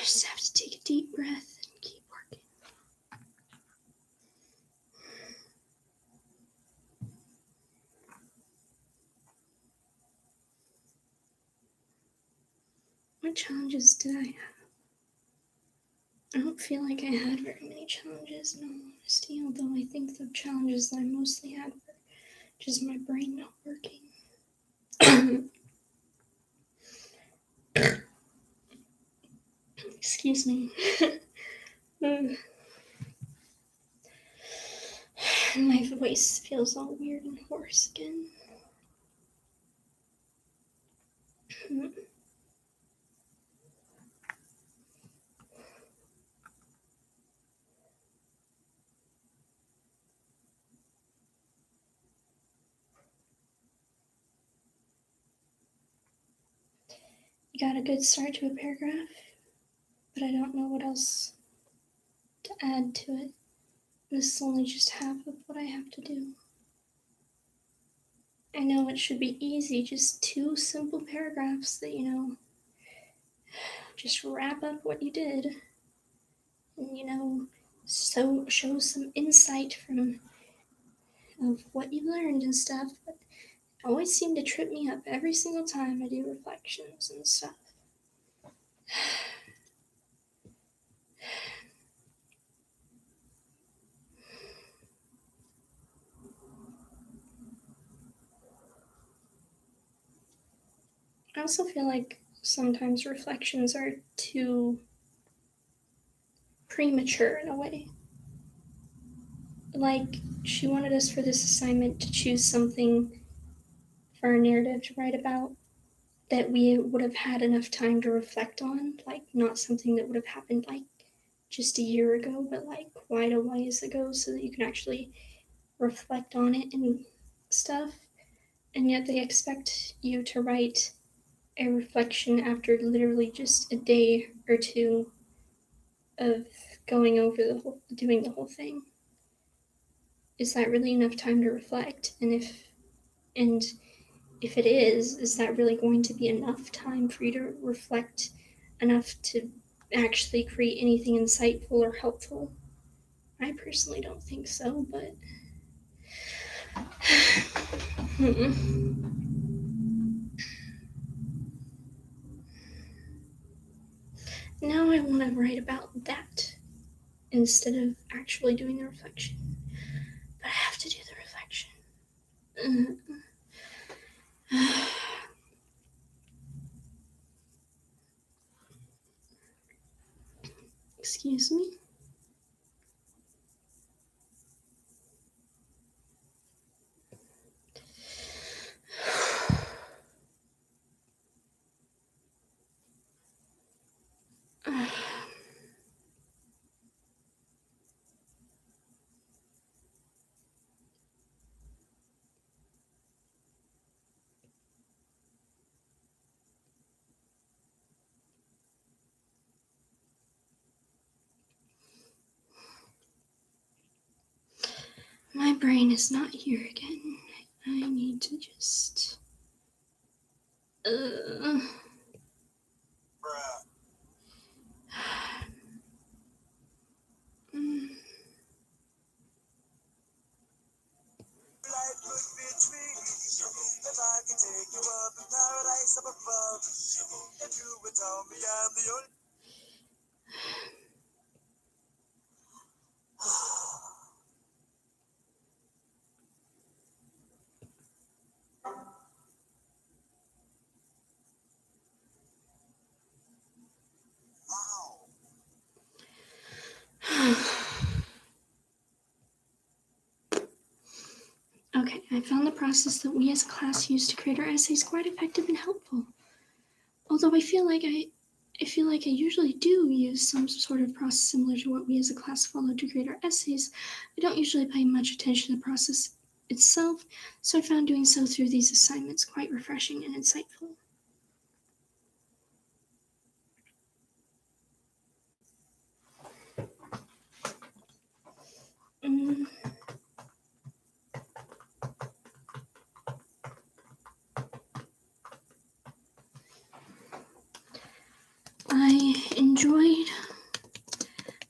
just have to take a deep breath and keep working. What challenges did I have? I don't feel like I had very many challenges, in all honesty, although I think the challenges that I mostly had were just my brain not working. Excuse me. My voice feels all weird and hoarse again. You got a good start to a paragraph, but I don't know what else to add to it. This is only just half of what I have to do. I know it should be easy, just 2 simple paragraphs that, just wrap up what you did. And, so show some insight of what you learned and stuff, but it always seem to trip me up every single time I do reflections and stuff. I also feel like sometimes reflections are too premature in a way. Like, she wanted us for this assignment to choose something for our narrative to write about that we would have had enough time to reflect on, like not something that would have happened like just a year ago, but like quite a ways ago, so that you can actually reflect on it and stuff. And yet they expect you to write a reflection after literally just a day or two of going over doing the whole thing. Is that really enough time to reflect? And if it is that really going to be enough time for you to reflect enough to actually create anything insightful or helpful? I personally don't think so, but now I want to write about that instead of actually doing the reflection. But I have to do the reflection. Excuse me. My brain is not here again. I need to just. Bruh. Life could be a dream if I could take you up in paradise up above. If you would tell me I'm the only. Wow. Okay, I found the process that we as a class use to create our essays quite effective and helpful. Although I feel like I usually do use some sort of process similar to what we as a class follow to create our essays, I don't usually pay much attention to the process itself, so I found doing so through these assignments quite refreshing and insightful. Mm. I enjoyed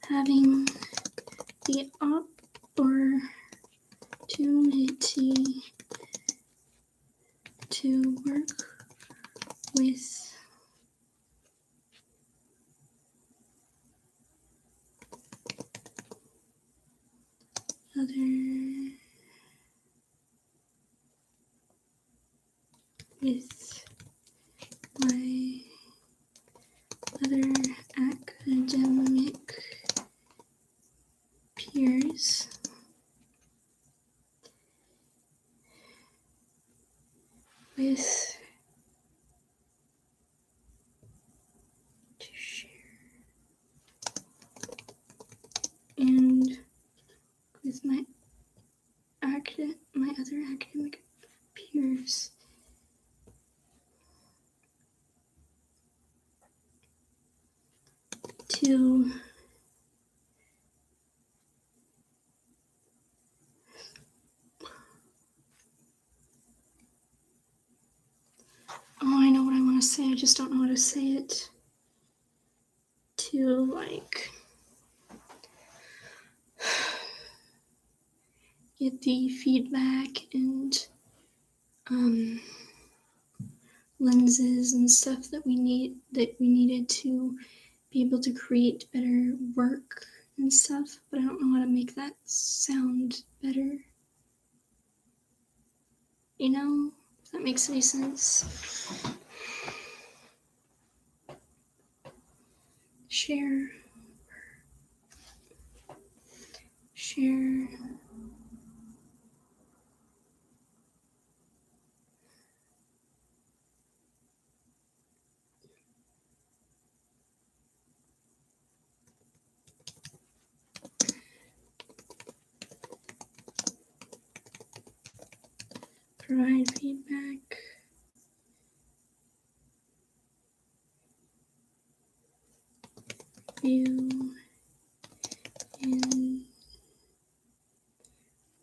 having the opportunity to work with my other academic peers with to share and with my other academic peers to I know what I want to say, I just don't know how to say it. To like get the feedback and lenses and stuff that we needed to be able to create better work and stuff, but I don't know how to make that sound better. You know, if that makes any sense. Share. Provide feedback. View and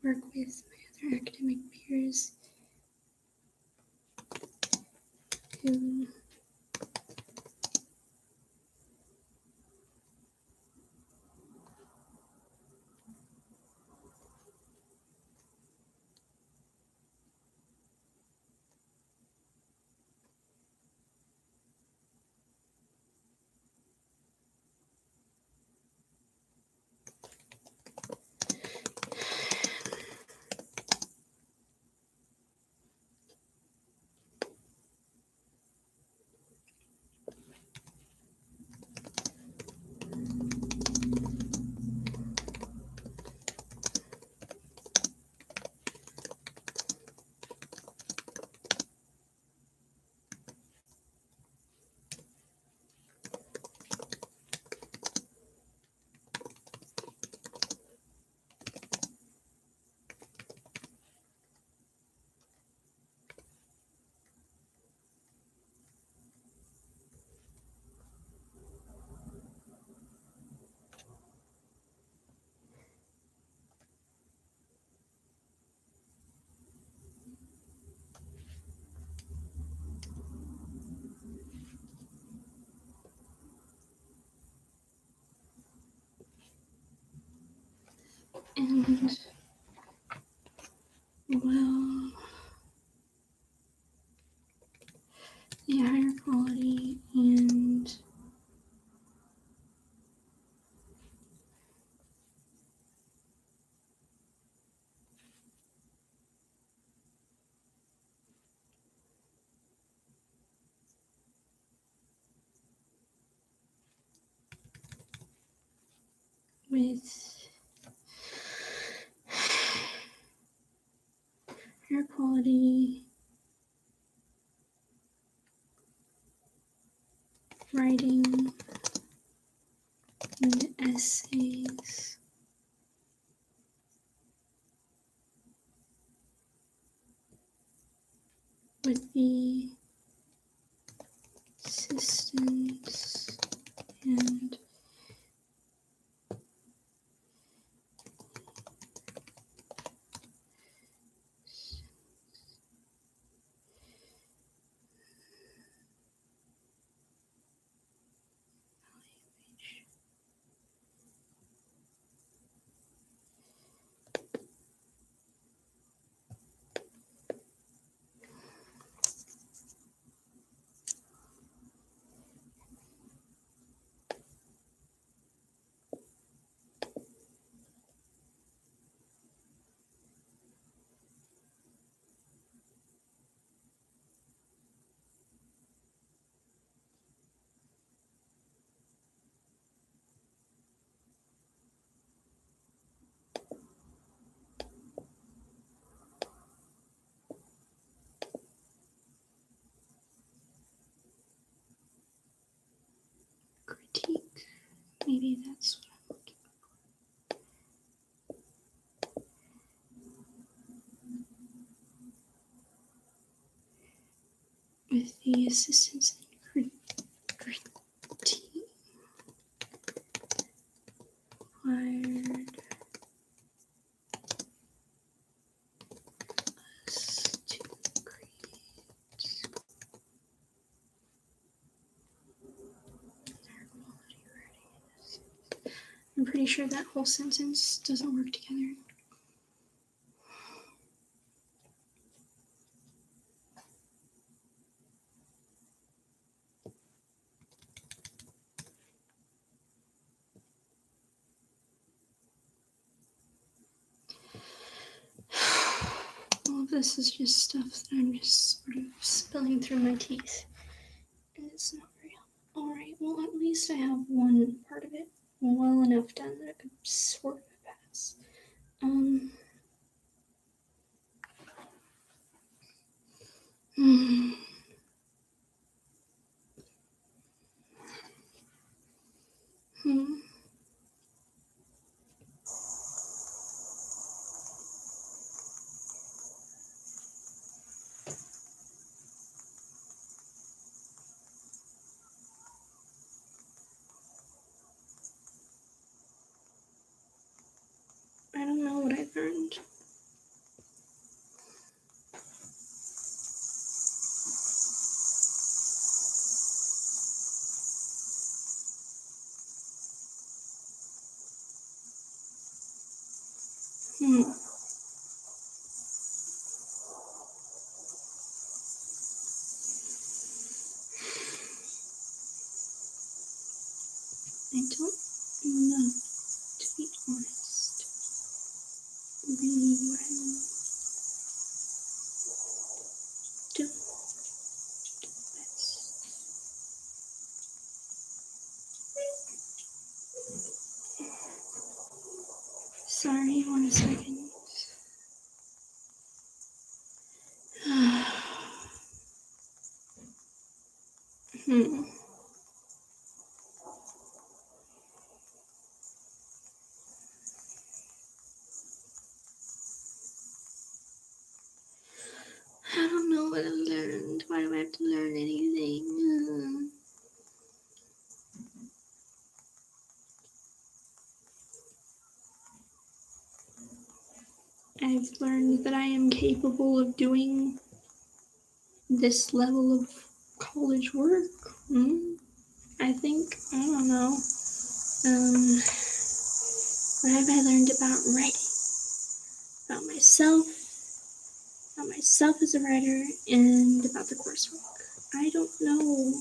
work with my other academic peers And, well, the higher quality and with higher quality writing and essays would be systems and critique. Maybe that's what I'm looking for. With the assistance and critique required us to create higher quality writing. I'm pretty sure that whole sentence doesn't work together. All of this is just stuff that I'm just sort of spilling through my teeth. And it's not very helpful. Alright, well, at least I have one part of it well enough done that it could sort of pass. I don't know what I learned. Hmm. I don't know, to be honest, really what I'm doing best. Sorry, 1 second. Hmm. I don't know what I learned. Why do I have to learn anything? I've learned that I am capable of doing this level of college work. I think. I don't know. What have I learned about writing? About myself as a writer, and about the coursework. I don't know.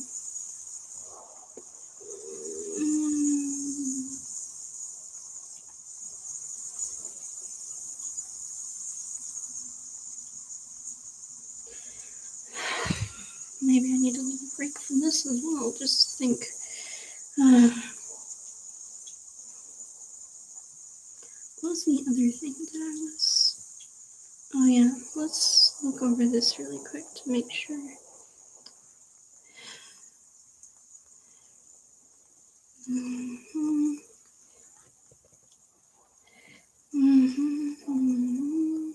Maybe I need a little break from this as well. Just think. What was the other thing that I was? Oh yeah, let's look over this really quick to make sure. Mm-hmm. Mm-hmm. Mm-hmm.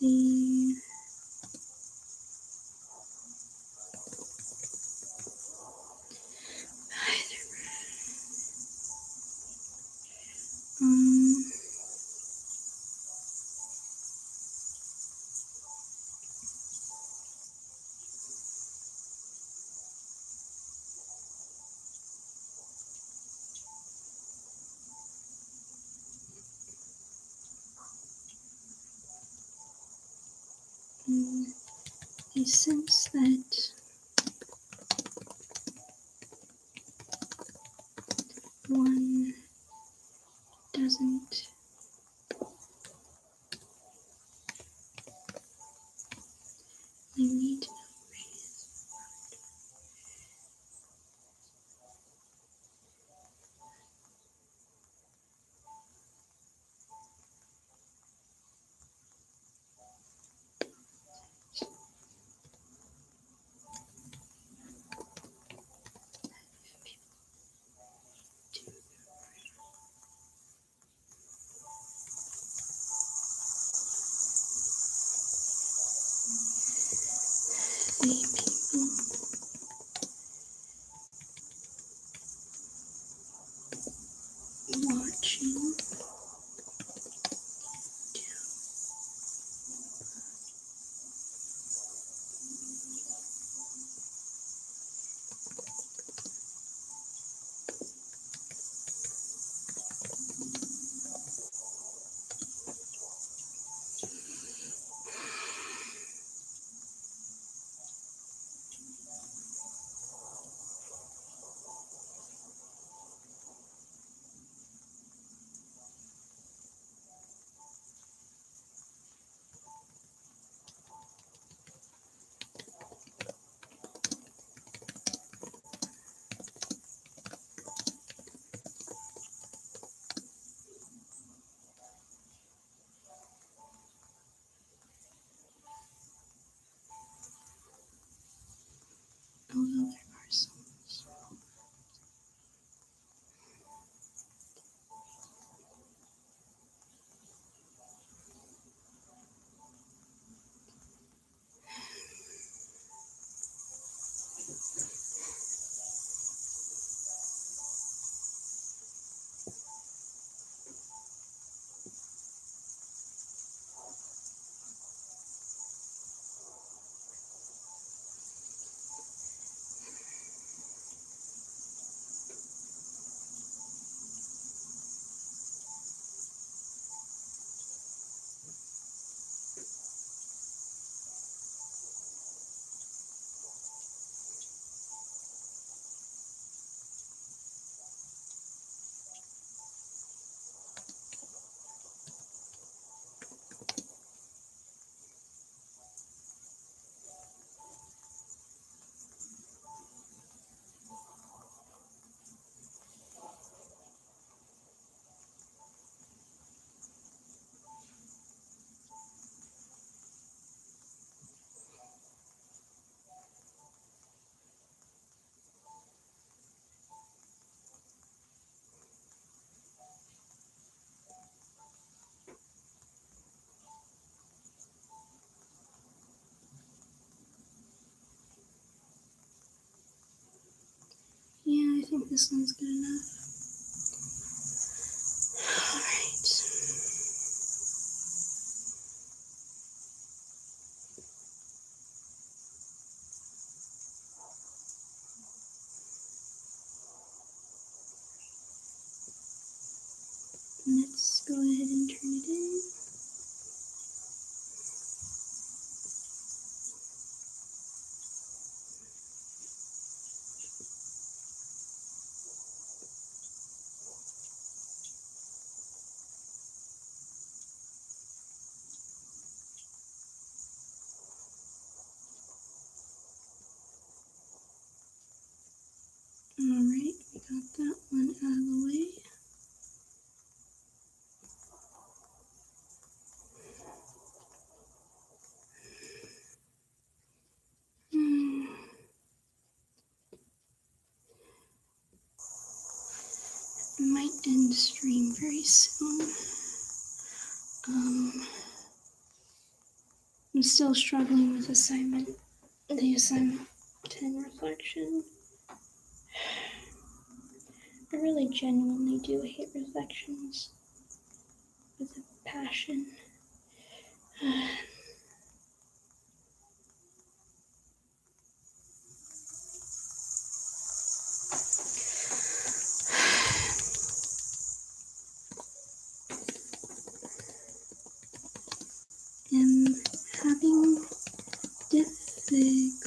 The um. The sense that one doesn't need to know. The people watching think this one's good enough. Alright. Let's go ahead and turn it in. Alright, we got that one out of the way. I might end the stream very soon. I'm still struggling with the assignment 10 reflection. I really genuinely do hate reflections with a passion. I'm having difficulty.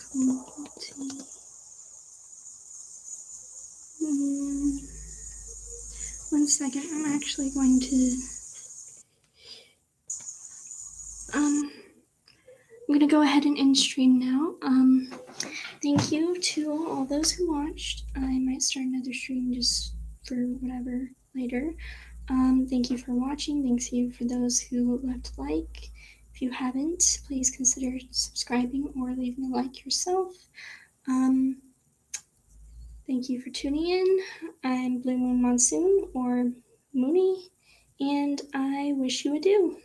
One second, I'm actually going to I'm gonna go ahead and end stream now. Thank you to all those who watched. I might start another stream just for whatever later. Thank you for watching. Thanks you for those who left a like. If you haven't, please consider subscribing or leaving a like yourself. Thank you for tuning in. I'm BlueMoonMonsoon or Moony, and I wish you adieu.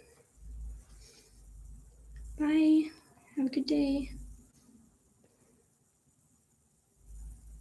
Bye. Have a good day.